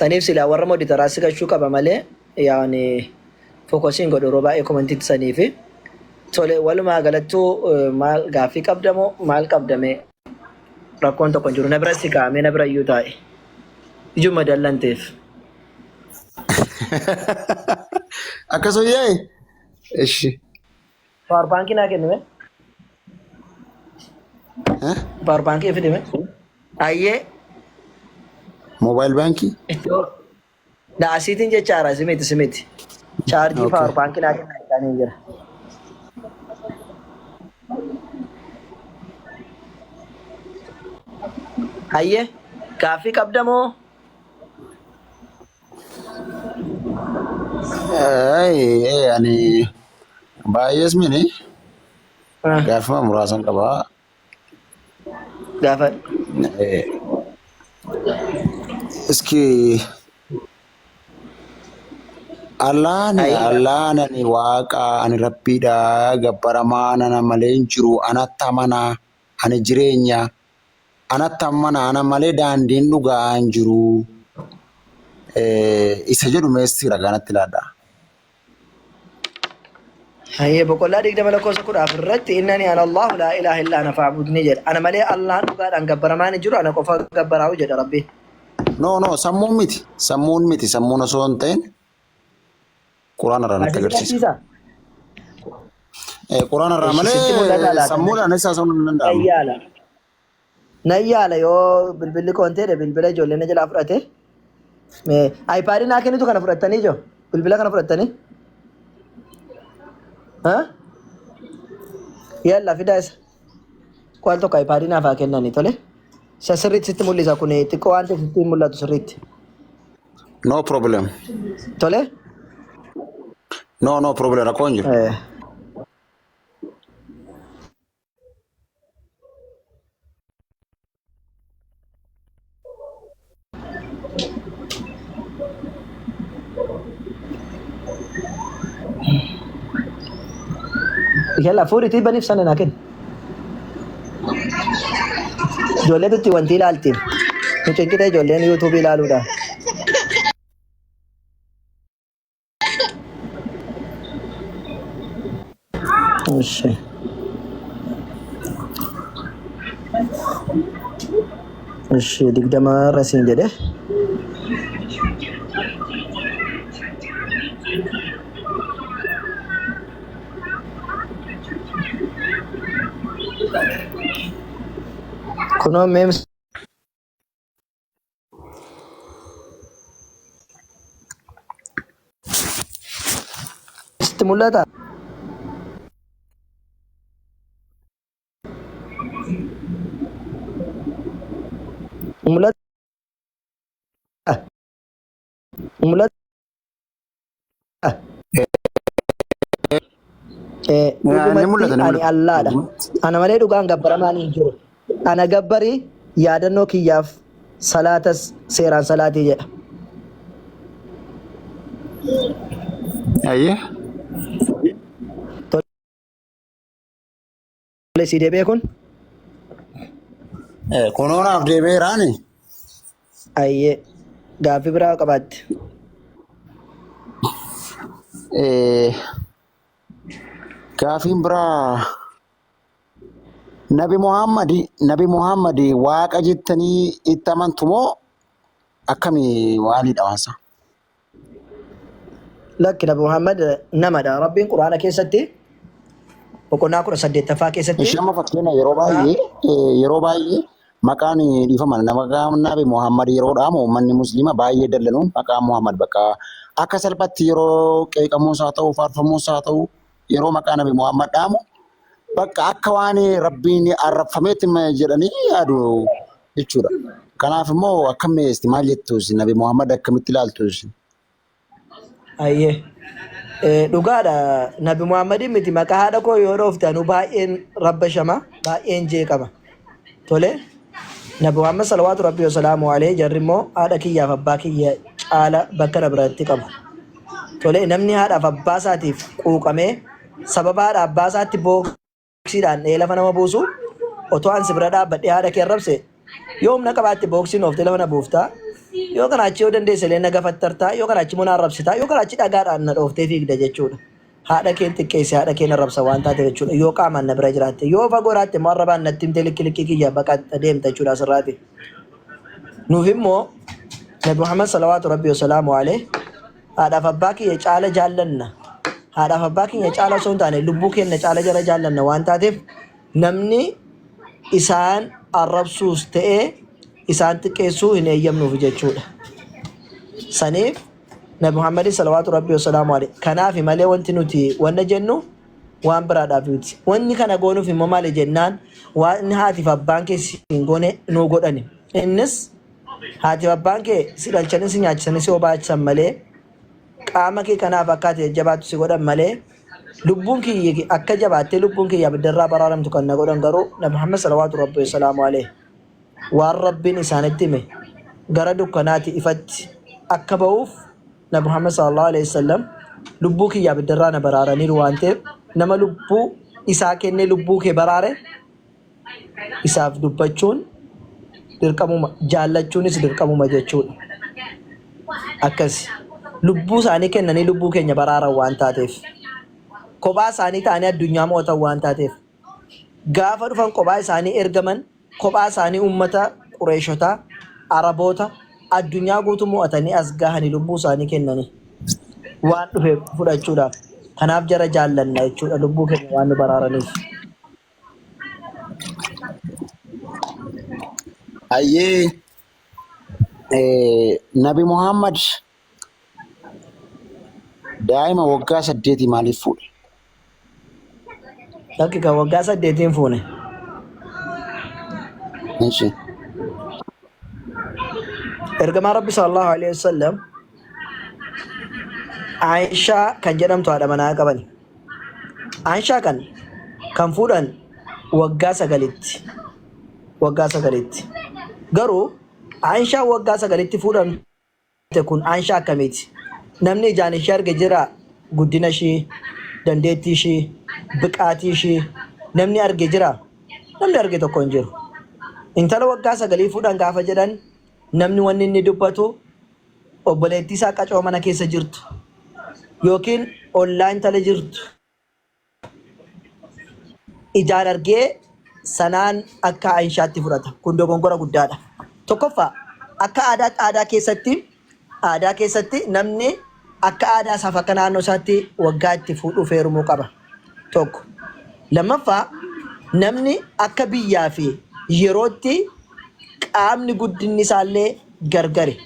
saniif silaa warra moditaraasii gachuu qaba malee yaani fookasiin godhu yeroo baay'ee kumantiitti saniifi tole walumaa galattuu maal gaaffii qabdamoo maal qabdame rakkoon tokko hin jiru na biratti kaa'amee na bira iyyuu taa'e ijuma dallanteef. Akkasuma yaa'e. Ishi. Power baankii naa kennime? Power baankii fidime? Ayyee. Mobile baankii? Daasiitiin jechaadha simiti. Chaarjii power baankii naa kennaa isaanii jira. Ayyee. Gaaffii qabdamoo? Ani baay'ees mini gaafuma muraasan qabaa. Gaafa. Iski Allahan ani waaqa ani rabbiidha gabbaramaa nana malee hin jiru anatti amanaa ani jireenya anatti amanaa ana malee daandiin dhugaa hin jiru isa jedhu meessi ragaanatti ilaalla. Hayyee boqollaa 20:10 irratti innani ana Allahu laa ilaaha illaa ana fa'budni jedha. Ana malee Allahan dhugaadhaan gabbaramaan hin jiru ana qofa gabbaraa'u jedha Rabbi. No sammuun miti sammuun osoo hin ta'in Quraana irraa natti Ati agarsiisa. agarsiisa. Quraana irraa Sitti mul'ata malee laata? sammuudhaan isa sun hin danda'amu. Nayyaala. Nayyaala yoo bilbilli koonteedha bilbila ijoolleen jalaa fudhate. Aayipaadii naa kennitu kana fudhattanii ijoo bilbila kana fudhattanii. Yalla fidaa isa. Qo'al tokko aayipaadii naaf haa kennanii tole. Isa sirriitti sitti mul'isa kun xiqqoo waan ta'eef sitti hin mul'atu sirriitti. No problem. Tole. No problem rakkoon jiru. Yalla fuudhitii baniif sana naa kenni. Ijoolleetutti wanti ilaaltiin. Nu cinqite ijoolleen yuutuubii ilaaluudhaan. Ishi. Ishi digdama irra siin jedhe. Kunoo meems. Sitti mul'ata? Mul'ata? Mul'ata? Ani Allaadha. Ana malee dhugaan gabbaramaan hin jiru. Ana gabbarii yaadannoo kiyyaaf salaatas seeraan salaatii jedha. Ayyee. Tole si deebi'ee kun? Kunoonaaf deebi'eeraani. Ayyee gaaffii biraa qabaatti. Gaaffiin biraa Nabi Muhammad waaqa jettanii itti amantu moo akkamii waanidha waansa? Lakki Nabi Muhammad namadha. Rabbiin Quraana keessatti boqonnaa 18ffaa keessatti Ishama fakkeenya yeroo baay'ee maqaan dhiifama maqaan Nabi Muhammad yeroo dhaamu uummanni musliima baay'ee dallanu maqaan Muhammad bakka akka salphatti yeroo qeeqamuus haa ta'u faarfamuus haa ta'u yeroo maqaa Nabi Muhammad dhaamu bakka akka waan rabbiin arrabfameetti jedhanii yaadu jechuudha. Kanaaf immoo akkamitti maal jettuus Nabi Muhammad akkamitti ilaaltus? Ayyee. Dhugaadha Nabi Muhammadin miti maqaa haadha koo yoo dhoofte anu baay'een rabbashama baay'een jeeqama. Tole Nabi Muhammad salawaatu rabbii wasalaamu alayhi jarri immoo haadha kiyyaaf abbaa kiyya caala bakka na biratti qabu. Tole namni haadhaaf abbaa isaatiif quuqamee sababa haadha abbaa isaatti booksiidhaan lafa nama buusu otoo ansi bira dhaabbadhee haadha kee arrabse yoo humna qabaatti booksiin oofte lafa na buuftaa yoo kana achi yoo dandeesse illee na gafattartaa yoo kana achi muna arrabsitaa yoo kana achi dhagaadhaan na dhooftee fiigda jechuudha. Haadha keen xiqqeesse haadha keen arrabsa waan taate jechuudha yoo qaamaan na bira jiraatte yoo fagoo raatte immoo arrabaan natti himtee likki kiyya baqatta deemta jechuudha asirraati. Nuuf immoo Nabi Muhammad salawaatu rabbii wasalaamu alayhi haadhaaf abbaa kiyya caala jaallanna. Haadhaaf abbaa kiyya caala osoo hin taane lubbuu keenya caala jara jaallanna waan taateef namni isaan arrabsuus ta'ee isaan xiqqeessuu hin eeyyamnuuf jechuudha. Saniif Nabi Muhammadin salawaatu rabbii wasalaamu alayhi kanaaf malee wanti nuti wanna jennu waan biraadhaaf miti. Wanni kana goonuuf immoo maali jennaan waan haatiif abbaan kee siin goone nuu godhani. Innis haatiif abbaan kee si dhalchanis si nyaachisanis si obaachisan malee qaama kee kanaaf akkaati jajjabaattu si godhan malee lubbuun kiyya akka jabaattee lubbuun kiyya abiddarraa baraaramtu kan na godhan garuu Nabi Muhammad salawaatu rabbii wasalaamu alayhi waan rabbiin isaanitti hime gara dukkanaati ifatti akka ba'uuf Nabi Muhammad sallallahu alaihi wasallam lubbuu kiyya abiddarraa na baraaraniiru waan ta'eef nama lubbuu isaa kennee lubbuu kee baraare isaaf dubbachuun dirqamuma jaallachuunis dirqamuma jechuudha. Akkasi lubbuu isaanii kennanii lubbuu keenya baraaran waan taateef kophaa isaanii ta'anii addunyaa mo'atan waan taateef gaafa dhufan kophaa isaanii ergaman kophaa isaanii uummata Qureeshotaa Araboota addunyaa guutuu mo'atanii as gahanii lubbuu isaanii kennanii waan dhufe fudhachuudhaaf. Kanaaf jara jaallanna jechuudha lubbuu keenya waan nu baraaraniif. Ayyee Nabi Muhammad daa'ima waggaa 8 maaliif fuudhe? Lakki kan waggaa 8 fuune. Inshi. Ergamaa Rabbi sallallahu alaihi wasallam Aishaa kan jedhamtu haadha manaa qabani. Aishaa kan fuudhan waggaa 9tti. Waggaa 9tti. Garuu Aishaa waggaa 9tti fuudhamte kun Aishaa akkamiiti? Namni ijaan ishee arge jira guddina ishee, dandeettii ishee, biqaatii ishee namni arge jira? Namni arge tokko hin jiru. Intala waggaa 9 fuudhan gaafa jedhan namni wanni inni dubbatu obboleettii isaa qacoo mana keessa jirtu yookiin ollaa intala jirtu ijaan argee sanaan akka Aishaatti fudhata. Kun dogongora guddaadha. Tokkoffaa akka aadaa keessatti namni akka aadaa isaaf akka naannoo isaatti waggaa itti fuudhuuf heerumuu qaba. Tokko. Lammaffaa namni akka biyyaa fi yerootti qaamni guddinni isaallee gargari.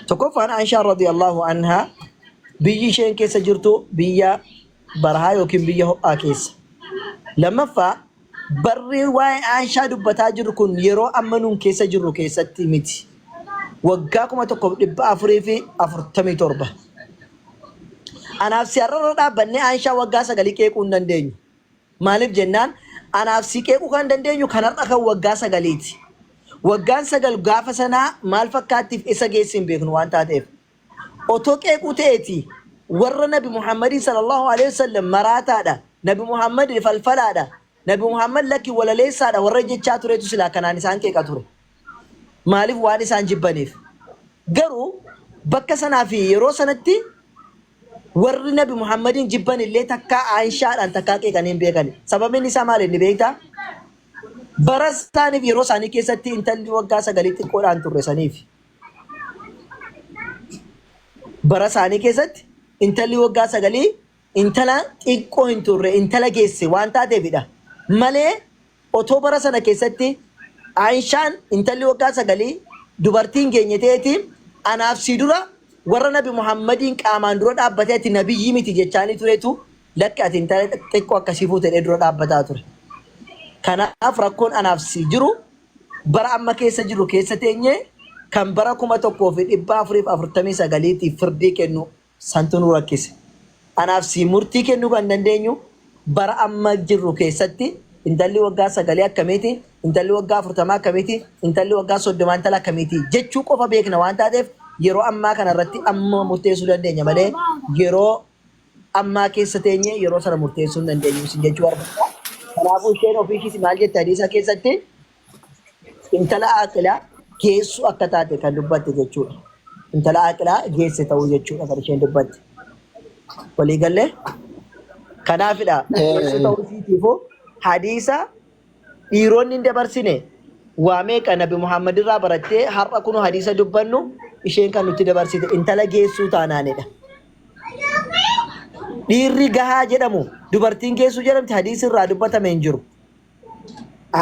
Tokkoffaan Aishaa radiyallahu anhaa biyyi isheen keessa jirtu biyya barahaa yookiin biyya ho'aa keessa. Lammaffaa barri waa'ee Aishaa dubbataa jiru kun yeroo amma nuun keessa jirru keessatti miti. Waggaa 1447. Anaaf si har'arra dhaabbannee Aishaa waggaa 9 qeequu hin dandeenyu. Maaliif jennaan anaaf si qeequu kan dandeenyu kan har'a kan waggaa 9ti. Waggaan 9 gaafa sanaa maal fakkaattiif isa geessi hin beeknu waan taateef. Otoo qeequu ta'eeti warra Nabi Muhammadin sallallahu alaihi wasallam maraataadha. Nabi Muhammad falfalaadha. Nabi Muhammad lakki walaleessaadha warra jechaa turetu silaa kanaan isaan qeeqa ture. Maaliif waan isaan jibbaniif. Garuu bakka sanaa fi yeroo sanatti warri Nabi Muhammadin jibban illee takkaa Aishaadhaan takkaa qeeqanii hin beekani. Sababiin isaa maal inni beektaa? Bara isaaniif yeroo isaanii keessatti intalli waggaa 9 xiqqoodhaan turre saniif. Bara isaanii keessatti intalli waggaa 9 intala xiqqoo hin turre intala geesse waan taateefidha. Malee otoo bara sana keessatti Aishaan intalli waggaa 9 dubartiin geenye ta'eetiin anaaf si dura warra Nabi Muhammadin qaamaan dura dhaabbatee ati nabiyyii miti jechaanii turetu lakki ati intala xiqqoo akkasii fuutee dura dhaabbataa ture. Kanaaf rakkoon anaaf si jiru bara amma keessa jiru keessa teenye kan bara 1449 firdii kennu santu nu rakkise. Anaaf si murtii kennuu kan dandeenyu bara amma jirru keessatti intalli waggaa 9 akkamiiti, intalli waggaa 40 akkamiiti, intalli waggaa 30 intala akkamiiti jechuu qofa beekna waan taateef yeroo ammaa kanarratti amma murteessuu dandeenya malee yeroo ammaa keessa teenye yeroo sana murteessuu hin dandeenyu jechuu barbaada. Kanaafuu isheen ofiishii maal jette hadiisa keessatti intala aqilaa geessu akka taate kan dubbatte jechuudha. Intala aqilaa geesse ta'uu jechuudha kan isheen dubbatte. Walii galle kanaafidha geessu ta'uu isiitiifuu hadiisa dhiironni hin dabarsine waa meeqa Nabi Muhammad irraa barattee har'a kun hadiisa dubbannu isheen kan nutti dabarsite intala geessuu taanaanidha. Dhiirri gahaa jedhamu dubartiin geessuu jedhamti hadiisa irraa dubbatame hin jiru.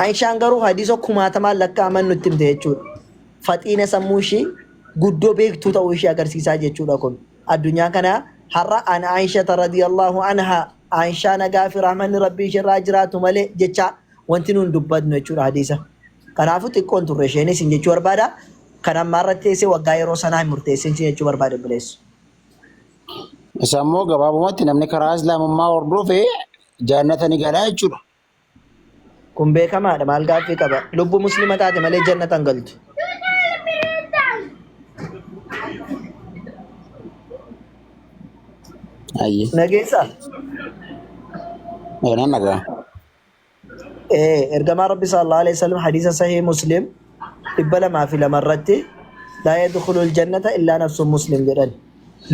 Aishaan garuu hadiisa 1000 lakkaa'aman nutti himte jechuudha. Faxiina sammuu ishee guddoo beektuu ta'uu ishee agarsiisaa jechuudha kun. Addunyaa kana har'a ana Aisha radiyallahu anha Aishaa nagaa fi rahmanni rabbii ishee irraa jiraatu malee jecha wanti nuun dubbatnu jechuudha hadiisa. Kanaafuu xiqqoon turre isheenis hin jechuu barbaada. Kan ammaa irratti teessee waggaa yeroo sanaa hin murteessin jechuu barbaada bileessu. Isa immoo gabaabumatti namni karaa islaamummaa hordofee jannata ni gala jechuudha. Kun beekamaadha maal gaaffii qaba. Lubbuu muslima taate malee jannata hin galtu. Ayye. Nageessa. Nan nagaa. Ergamaa Rabbi sallallahu alaihi wasallam hadiisa sahih Muslim 202 irratti laa yadkhulul jannata illaa nafsun muslim jedhan.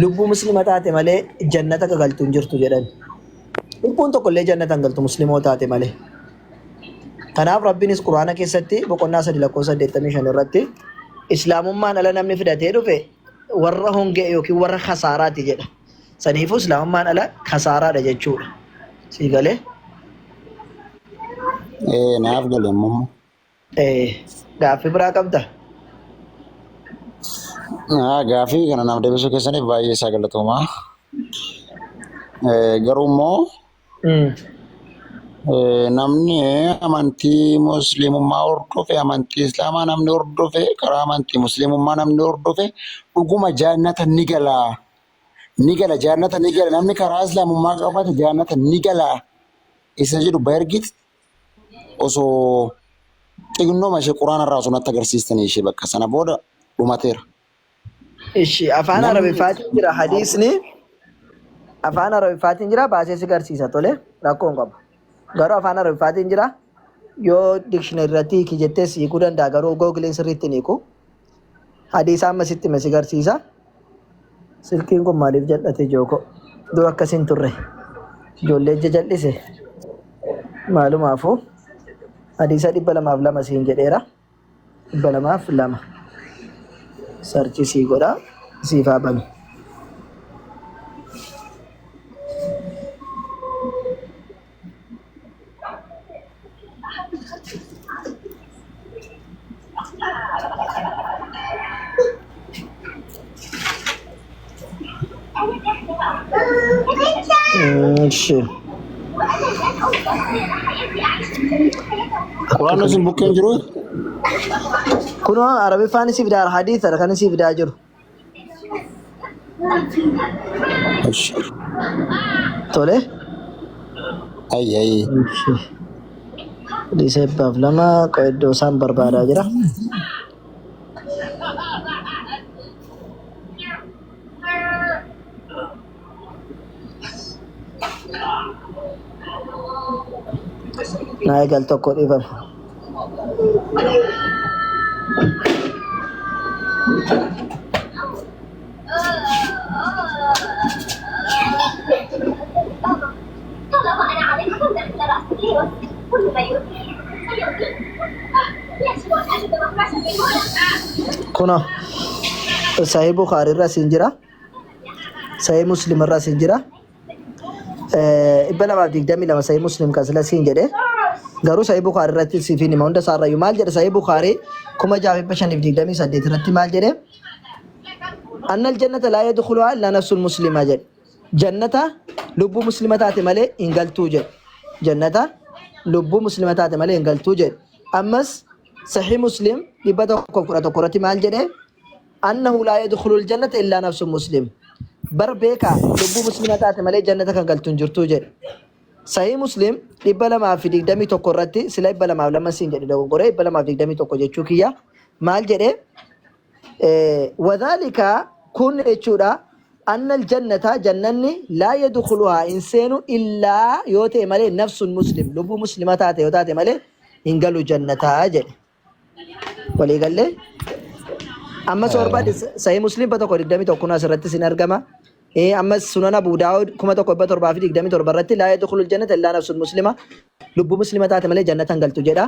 Lubbuu muslima taate malee jannata galtu hin jirtu jedhan. Lubbuun tokko illee jannata hin galtu muslimoo taate malee. Kanaaf Rabbinis Quraana keessatti boqonnaa 3 lakkoofsa 85 irratti islaamummaan ala namni fidatee dhufe warra hongee yookiin warra kasaaraati jedha. Saniifuu islaamummaan ala kasaaraadha jechuudha. Sii galee? Naaf galee ammoo. Gaaffii biraa qabda? Gaaffii kana naaf deebisuu keessaniif baay'ee isaa galatoomaa. Garuu immoo namni amantii musliimummaa hordofe, amantii islaamaa namni hordofe, karaa amantii musliimummaa namni hordofe dhuguma jannata ni gala. Ni gala jannata ni gala. Namni karaa islaamummaa qabate jannata ni gala. Isa jedhu Baayirgiit osoo xiqqooma ishee quraana irraa osoo natti agarsiistanii ishee bakka sana booda dhumateera. Ishi afaan arabiffaatiin jira hadiisni. Afaan arabiffaatiin jira baasee si agarsiisa tole rakkoon qabu. Garuu afaan arabiffaatiin jira yoo dikshinari irratti hiiki jettee hiikuu danda'a garuu googileen sirriitti hin hiiku. Hadiisa amma sitti hime si agarsiisa. Silkiin kun maaliif jal'ate jooko? Dur akkasiin turre. Ijoollee ija jal'ise. Maalumaafuu hadiisa 202 siin jedheera. 202. Sarchi sii godha siif haa banu. Quraanni isin bukkeen jiru? Kunoo arabiffaan si fidaa hadiisa kan si fidaa jiru. Tole. Ayyayi. Hadiisa 202 iddoo isaan barbaadaa jira. Nah, egal tokko dhiifama. Kuno Sahih Bukhari irra siin jira. Sahih Muslim irra siin jira. Ibn Abbas digdami lama Sahih Muslim kan sila siin jedhe. Garuu Sahih Bukhari irratti siifin hima hunda isaarrayyuu maal jedhe Sahih Bukhari 6528 irratti maal jedhe annal jannata laa yadkhuluhaa illaa nafsul muslimaa jedhe jannata lubbuu muslima taate malee hin galtuu jedhe jannata lubbuu muslima taate malee hin galtuu jedhe ammas Sahih Muslim 111 irratti maal jedhe annahu laa yadkhulul jannata illaa nafsul muslim bar beeka lubbuu muslima taate malee jannata kan galtuu hin jirtuu jedhe Sahih Muslim 221 irratti sila 202 siin jedhe dogongoree 221 jechuu kiyya maal jedhe wadhalika kun jechuudha annal jannata jannanni laa yadkhuluhaa inseenu illaa yoo ta'e malee nafsun muslim lubbuu muslima taate yoo taate malee hin galu jannataa jedhe walii gallee amma sorbaade Sahih Muslim 121 asirratti sin argama أما سنن أبو داود كما تقول بتر بعفيك دمي تر برت لا يدخل الجنة إلا نفس المسلمة لب مسلمة تعتمد جنة قلت جدا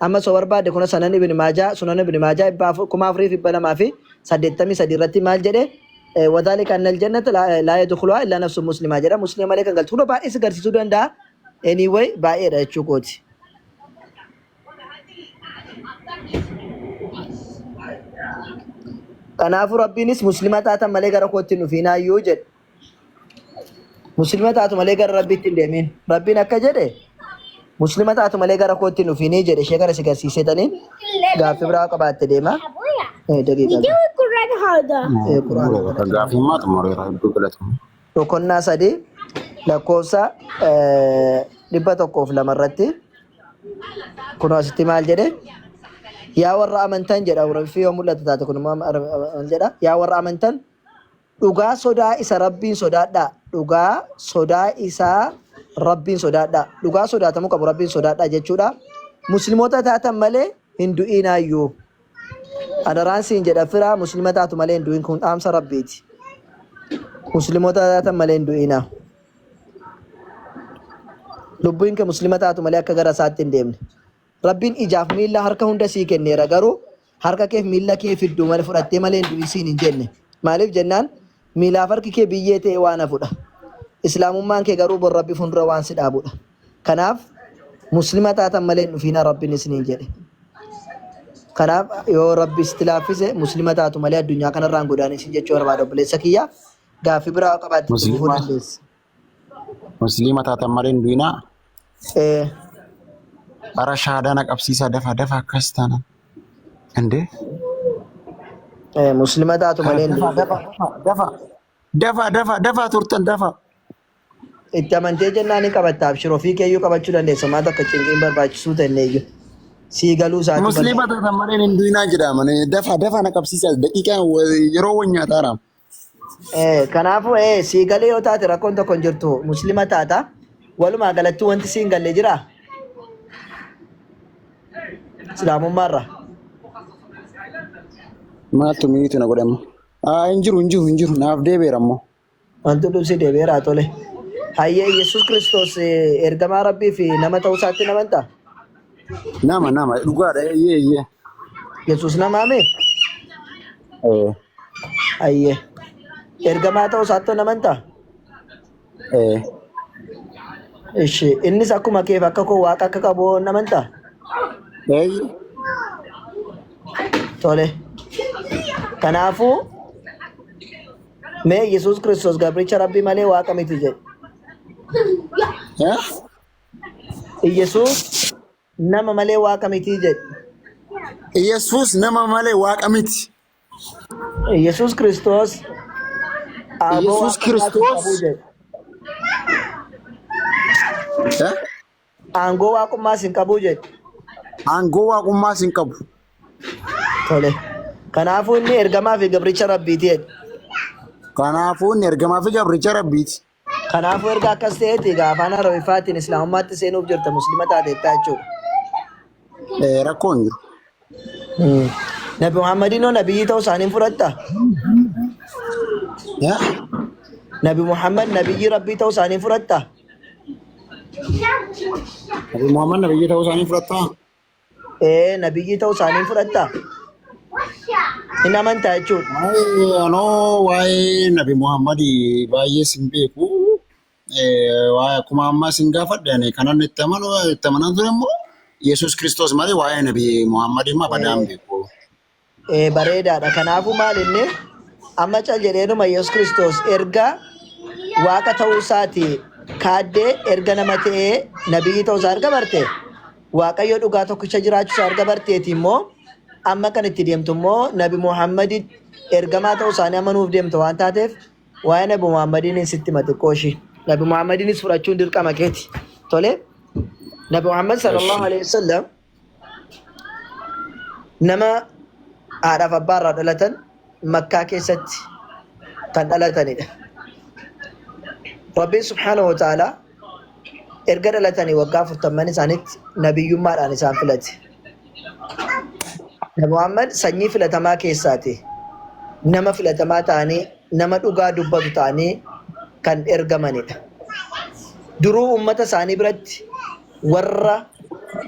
أما صور بعد كنا سنن ابن ماجه كما أفري في بلا ما في سدتمي سديرتي مال جده وذلك أن الجنة لا يدخلها إلا نفس المسلمة جدا مسلمة لكن قلت هو بعد إسقار سيدون دا anyway بعير أشوكوت Kanaafuu Rabbiinis musliima taatan malee gara kootti hin dhufiinaa jedhe. Musliima taatu malee gara Rabbiitti hin deemin. Rabbiin akka jedhe musliima taatu malee gara kootti hin dhufiinii jedhe ishee gara si garsiisetaniin gaaffii biraa qabaatte deema. Gaaffii maatu moreera hedduu galatamu. Boqonnaa 3 lakkoofsa 102 irratti kunoo asitti maal jedhe? Yaa warra amantan jedha fi yoo mul'atu taate kun jedha yaa warra amantan dhugaa sodaa isa rabbiin sodaadha dhugaa sodaa isaa rabbiin sodaadha dhugaa sodaatamuu qabu rabbiin sodaadha jechuudha musliimoota taatan malee hin du'inaayyuu adaraan siin jedha firaa musliima taatu malee hin du'in kun dhaamsa rabbiiti musliimoota taatan malee hin du'inaa lubbuun kee musliima taatu malee akka gara isaatti hin deemne Rabbiin ijaaf miilla harka hunda sii kenneera garuu harka keef miilla kee fidduu malee fudhattee malee hin du'isiin hin jenne Maaliif jennaan miilaaf harki kee biyyee ta'e waan hafudha. Islaamummaan kee garuu bor rabbi fuuldura waan si dhaabudha. Kanaaf muslima taatan malee hin dhufiina rabbiin isiniin jedhe. Kanaaf yoo rabbi itti laaffise muslima taatu malee addunyaa kanarraan godaanis jechuu barbaada obboleessa kiyya. Gaaffii biraa qabaatti dhufuu dandeessa. Muslima taatan malee hin du'inaa. Eh, Bara shaadana qabsiisaa dafa akkas taana. Inde? muslima taatu malee hin Dafa turtan dafa. itti amantee jennaan ni qabattaaf shiroo fi keeyyuu qabachuu dandeessa. Maata akka cinqiin barbaachisuu ta'e iyyuu sii galuu isaati. Muslima taatan malee hin du'inaa jedhama. Dafa na qabsiisaa daqiiqaa yeroo wanyaataa raam. Kanaafuu sii galee yoo taate rakkoon tokko hin jirtu muslima taata. Walumaa galatti wanti siin galle jiraa? Islaamummaarra. Maaltu miitu na godhamu? Hin jiru naaf deebi'eera ammoo. Wanti dhufsi deebi'eeraa tole. Hayyee Yesuus Kiristoos ergamaa rabbii fi nama ta'uu isaatti ni amantaa? Nama dhugaadha iyyee. Yesuus namaa mee? Hayyee. Ergamaa ta'uu isaatti ni amantaa? Ishi innis akkuma keef akka koo waaqa akka qabu ni amantaa? Tole. Kanaafuu mee Yesuus Kiristoos gabricha rabbii malee waaqa miti jedhe. Yesuus nama malee waaqa miti jedhe. Yesuus nama malee waaqa miti. Yesuus Kiristoos Yesuus Kiristoos aangoo waaqummaas hin qabu jedhe. Aangoo waaqummaas hin qabu. Tole. Kanaafuu inni ergamaa fi gabricha rabbiiti jedhe. Kanaafuu inni ergamaa fi gabricha rabbiiti. Kanaafuu erga akkas ta'eeti afaan Arabiffaatiin Islaamummaatti seenuuf jirta muslima taateettaa jechuudha. Rakkoo hin jiru. Nabi Muhammadinoo nabiyyi ta'uu isaanii fudhattaa? Nabi Muhammad nabiyyi rabbii ta'uu isaanii fudhattaa? Nabi Muhammad nabiyyi ta'uu isaanii fudhattaa? Nabiyyi ta'uu isaanii fudhattaa? Hin amantaa jechuudha. Anoo waa'ee Nabi Muhammad baay'ee sin beeku. Waa'ee akkuma ammaa sin gaafadhe kanan itti amanan ture immoo Yesuus Kiristoos malee waa'ee Nabi Muhammad immoo badaan beeku. Bareedaadha. Kanaafuu maal inni amma cal jedheenuma Yesuus Kiristoos erga waaqa ta'uu isaati kaaddee erga nama ta'ee nabiyyi ta'uu isaa erga barte waaqayyo dhugaa tokkicha jiraachuu isaa erga barteeti immoo amma kan itti deemtu immoo Nabi Muhammad ergamaa ta'uu isaanii amanuuf deemtu waan taateef waa'ee Nabi Muhammadiin sitti matiqqoo ishii. Nabi Muhammadiinis fudhachuun dirqama keeti. Tole. Nabi Muhammad sallallahu alaihi wasallam nama haadhaaf abbaa irraa dhalatan Makkaa keessatti kan dhalatanidha. Rabbiin subhaanahu wa ta'ala erga dhalatanii waggaa 40 isaaniitti nabiyyummaadhaan isaan filate. Nabi Muhammad sanyii filatamaa keessaati. Nama filatamaa ta'anii nama dhugaa dubbatu ta'anii kan ergamanidha. Duruu ummata isaanii biratti warra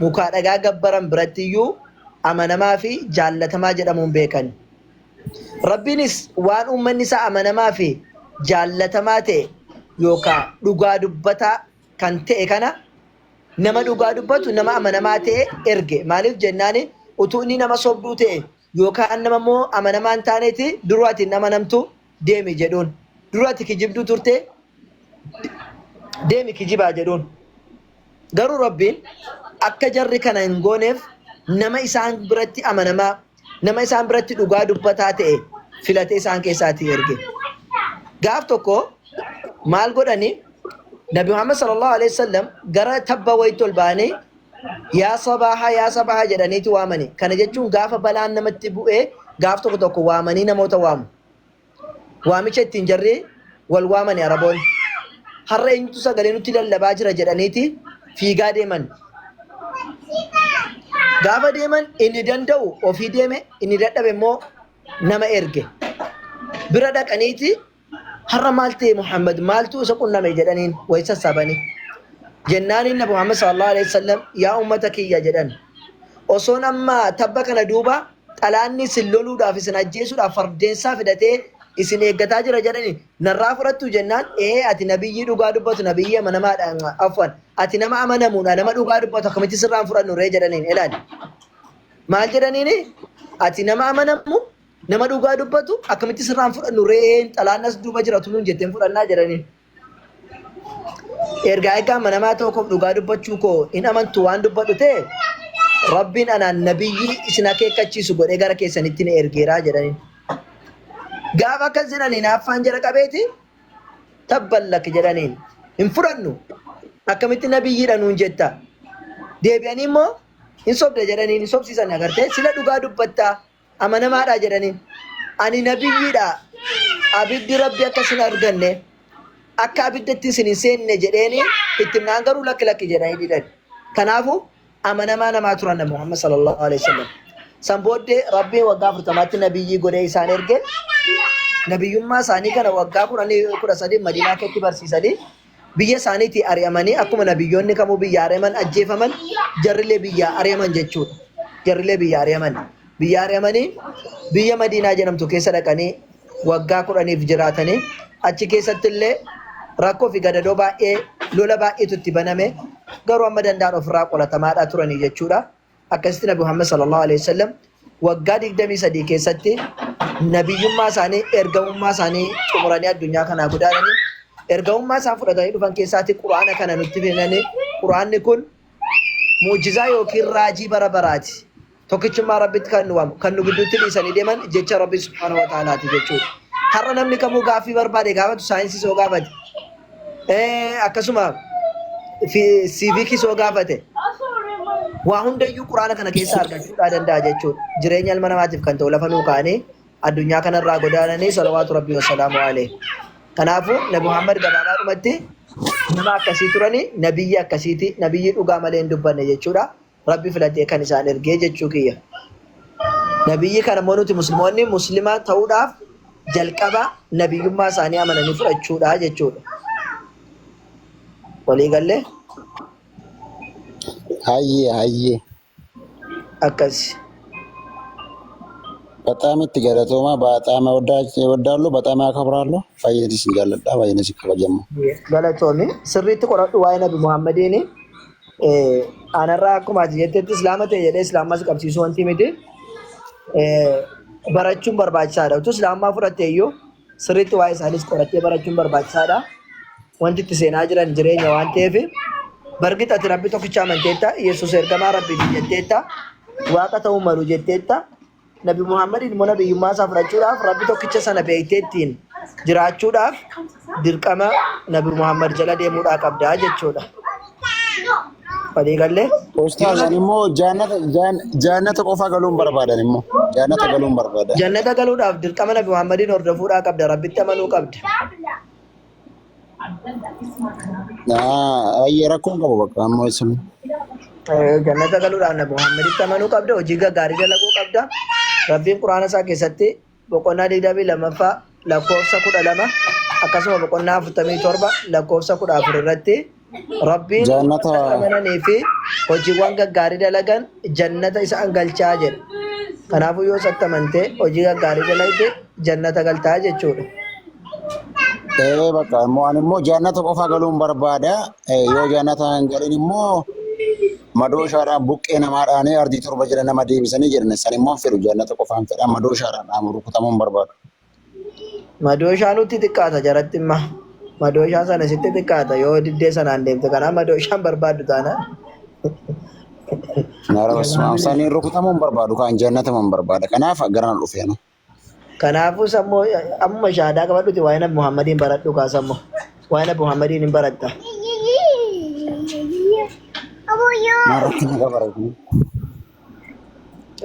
mukaa dhagaa gabbaran biratti iyyuu amanamaa fi jaallatamaa jedhamuun beekan. Rabbiinis waan uummanni isaa amanamaa fi jaallatamaa ta'e yookaan dhugaa dubbataa kan ta'e kana nama dhugaa dubbatu nama amanamaa ta'e erge. Maaliif jennaani utuu inni nama sobduu ta'e yookaan nama immoo amanamaa hin taaneeti duruu ati nama namtu deemi jedhuun. Duruu ati kijibduu turte deemi kijibaa jedhuun. Garuu Rabbiin akka jarri kana hin gooneef nama isaan biratti amanamaa nama isaan biratti dhugaa dubbataa ta'e filatee isaan keessaatii erge. Gaaf tokko maal godhani Nabi Muhammad sallallahu alaihi wasallam gara tabba wayitti ol ba'anii yaa sabaha jedhaniiti waamani. Kana jechuun gaafa balaan namatti bu'ee gaaf tokko waamanii namoota waamu. Waamicha ittiin jarri wal waamani Araboonni. Har'a eenyutu sagalee nutti lallabaa jira jedhaniiti fiigaa deeman. Gaafa deeman inni danda'u ofii deeme inni dadhabe immoo nama erge. Bira dhaqaniiti har'a maal ta'e Muhammad maaltu isa qunname jedhaniin wayi sassaabanii. Jennaaniin Nabi Muhammad sallallahu alaihi wasallam yaa ummata kiyya jedhan. Osoon amma tabba kana duuba xalaanni sin loluudhaaf isin ajjeesuudhaaf fardeensaa fidatee isin eeggataa jira jedhani narraa fudhattu jennaan ati nabiyyii dhugaa dubbatu nabiyyii amanamaadha afwan ati nama amanamuudha nama dhugaa dubbatu akkamitti sirraan fudhannu ree jedhaniin ilaali maal jedhaniini ati nama amanamu nama dhugaa dubbatu akkamitti sirraan fudhannu ree xalaannas duuba jiratu nuun jetteen fudhannaa jedhaniin ergaa egaa amanamaa tokkoof dhugaa dubbachuu koo hin amantu waan dubbadhu ta'e rabbiin anaan nabiyyii isin akeekkachiisu godhee gara keessanitti ni ergeeraa jedhaniin gaafa akkas jedhaniin affaan jala qabeeti tabballak jedhaniin hin fudhannu akkamitti nabiyyiidha nuun jetta deebi'anii immoo hin sobde jedhaniin hin sobsiisan agartee sila dhugaa dubbattaa amanamaadha jedhaniin ani nabiyyiidha abiddi rabbi akkasin arganne akka abiddatti isin hin seenne jedheeni itti himnaan garuu lakki jedhanii didhan kanaafu amanamaa namaa turan Muhammad sallallahu alaihi wasallam san booddee rabbiin waggaa 40tti nabiyyii godhee isaan erge nabiyyummaa isaanii kana waggaa 13 Madiinaa keessatti barsiisanii biyya isaaniitii ari'amanii akkuma nabiyyoonni kamuu biyya ari'aman ajjeefaman jarrilee biyya ari'aman jechuudha. Jarrilee biyya ari'amanii biyya Madiinaa jedhamtu keessa dhaqanii waggaa 10 jiraatanii achi keessatti illee rakkoo fi gadadoo baay'ee lola baay'eetu itti baname garuu amma danda'an ofirraa qolatamaadhaa turanii jechuudha. Akkasitti Nabi Muhammad sallallahu alaihi wasallam waggaa 23 keessatti nabiyyummaa isaanii ergamummaa isaanii xumuranii addunyaa kanaa godaananii ergamummaa isaan fudhatanii dhufan keessaatti quraana kana nutti fidanii quraanni kun muujizaa yookiin raajii bara baraati. Tokkichummaa rabbitti kan nu waamu kan nu gidduutti dhiisanii deeman jecha rabbi subhaanahu wa ta'aalaati jechuudha. Har'a namni kamuu gaaffii barbaade gaafatu saayinsii soo gaafate akkasuma siivikii soo gaafate waa hundayyuu quraana kana keessaa argachuudhaa danda'a jechuudha. Jireenya ilma namaatiif kan ta'u lafa nuu kaa'anii addunyaa kanarraa godaananii salawaatu rabbii wasalaamu alayhi. Kanaafuu Nabi Muhammad gabaabaadhumatti nama akkasii turanii nabiyyi akkasiiti nabiyyi dhugaa malee hin dubbanne jechuudha. Rabbi filatee kan isaan ergee jechuu kiyya. Nabiyyi kana immoo nuti musliimoonni muslima ta'uudhaaf jalqaba nabiyyummaa isaanii amananii fudhachuudha jechuudha. Walii gallee? Hayyee. Akkasi. በጣም ትገለቶማ በጣም ወዳሉ በጣም ያከብራሉ ፈይዲስ ይገለጣ ወይነስ ከበጀሙ ገለቶሚ ስሪት ቆረጡ ዋይ ነቢ ሙሐመዲኒ አነራ አኩማ ጀተት እስላመተ የደ እስላማስ ቀብሲሱ ወንቲ ሚዲ በረቹን በርባቻዳ ቱ እስላማ ፍረቴዮ ስሪት ዋይ ሳሊስ ቆረቴ በረቹን በርባቻዳ ወንቲ ተሰና ጅራን ጅሬኛ ዋንቴፊ በርግጥ አትራቢ ቶክቻ መንቴታ ኢየሱስ ኤርገማ ረቢ ጀቴታ ዋቀተው መሩ ጀቴታ Nabi Muhammad ilmoo nabiyyummaa isaa fudhachuudhaaf rabbi tokkicha sana beekteettiin jiraachuudhaaf dirqama Nabi Muhammad jala deemuudhaa qabdaa jechuudha. Walii gallee? Ustaazan immoo jaannata qofa galuun barbaadan immoo jaannata galuun barbaadan. Jannata galuudhaaf dirqama Nabi Muhammadin hordofuudhaa qabda rabbitti amanuu qabda. Ayyee rakkoon qabu bakka ammoo isin. Jannata galuudhaaf Nabi Muhammaditti amanuu qabda hojii gaggaarii dalaguu qabda. Rabbiin quraana isaa keessatti boqonnaa 22 lakkoofsa 12 akkasuma boqonnaa 47 lakkoofsa 14 irratti rabbiin amananii fi hojiiwwan gaggaarii dalagan jannata isaan galchaa jedha. Kanaafuu yoo isatti amantee hojii gaggaarii dalagde jannata galtaa jechuudha. Bakka immoo jaannata qofa galuun barbaada yoo jaannata hin galin immoo madooshaadhaan buqqee namaadhaanii ardii torba jira nama deebisanii jiran san immoo fedhu jaannata qofaan fedhan madooshaadhaan rukutamuun barbaadu. Madooshaa nutti xiqqaata jaratti imma madooshaa sana sitti xiqqaata yoo diddee sanaan deemte kanaa madooshaan barbaaddu taana. Saniin rukutamuun barbaadu kan jaannata man barbaada kanaaf garaan dhufeena. Kanaafuu sammoo amma shaadaa qabadhuti waa'ee Nabi Muhammadiin baradhu kaasammoo waa'ee Nabi Muhammadiin hin baratta.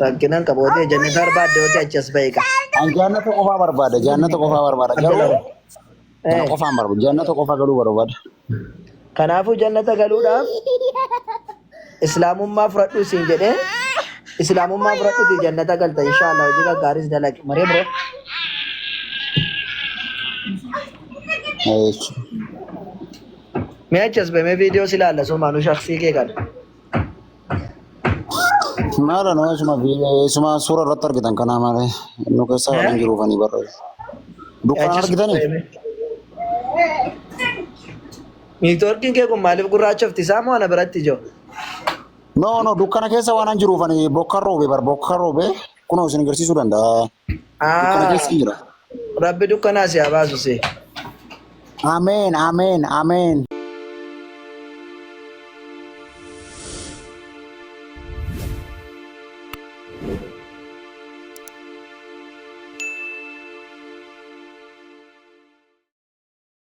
Rakkinan qabootee jannata barbaadde yoo ta'e achas bahiqa. Jaannata qofaa barbaada garuu qofaan barbaada jaannata qofaa galuu barbaada. Kanaafuu jannata galuudhaaf islaamummaa fudhadhu siin jedhee islaamummaa fudhadhuti jannata galta inshaallah hojii gaggaaris dalagi maree biroo. Mee achas bahee viidiyoo si ilaalla sumaanuu shaksii kee kana. Maala no suma suura irratti argitan kana malee nu keessaa waan jiruufanii barreessa. Dukkaan argitanii? Niitoorkiin kee kun maaliif gurraachofti isaa moo ana biratti ijoo? No, dukkana keessa waan an jiruuf ani bokkaan roobe bar bokkaan roobe kunoo isin agarsiisuu danda'a. Dukkana keessa jira. Rabbi dukkanaa si haa baasu see. Ameen.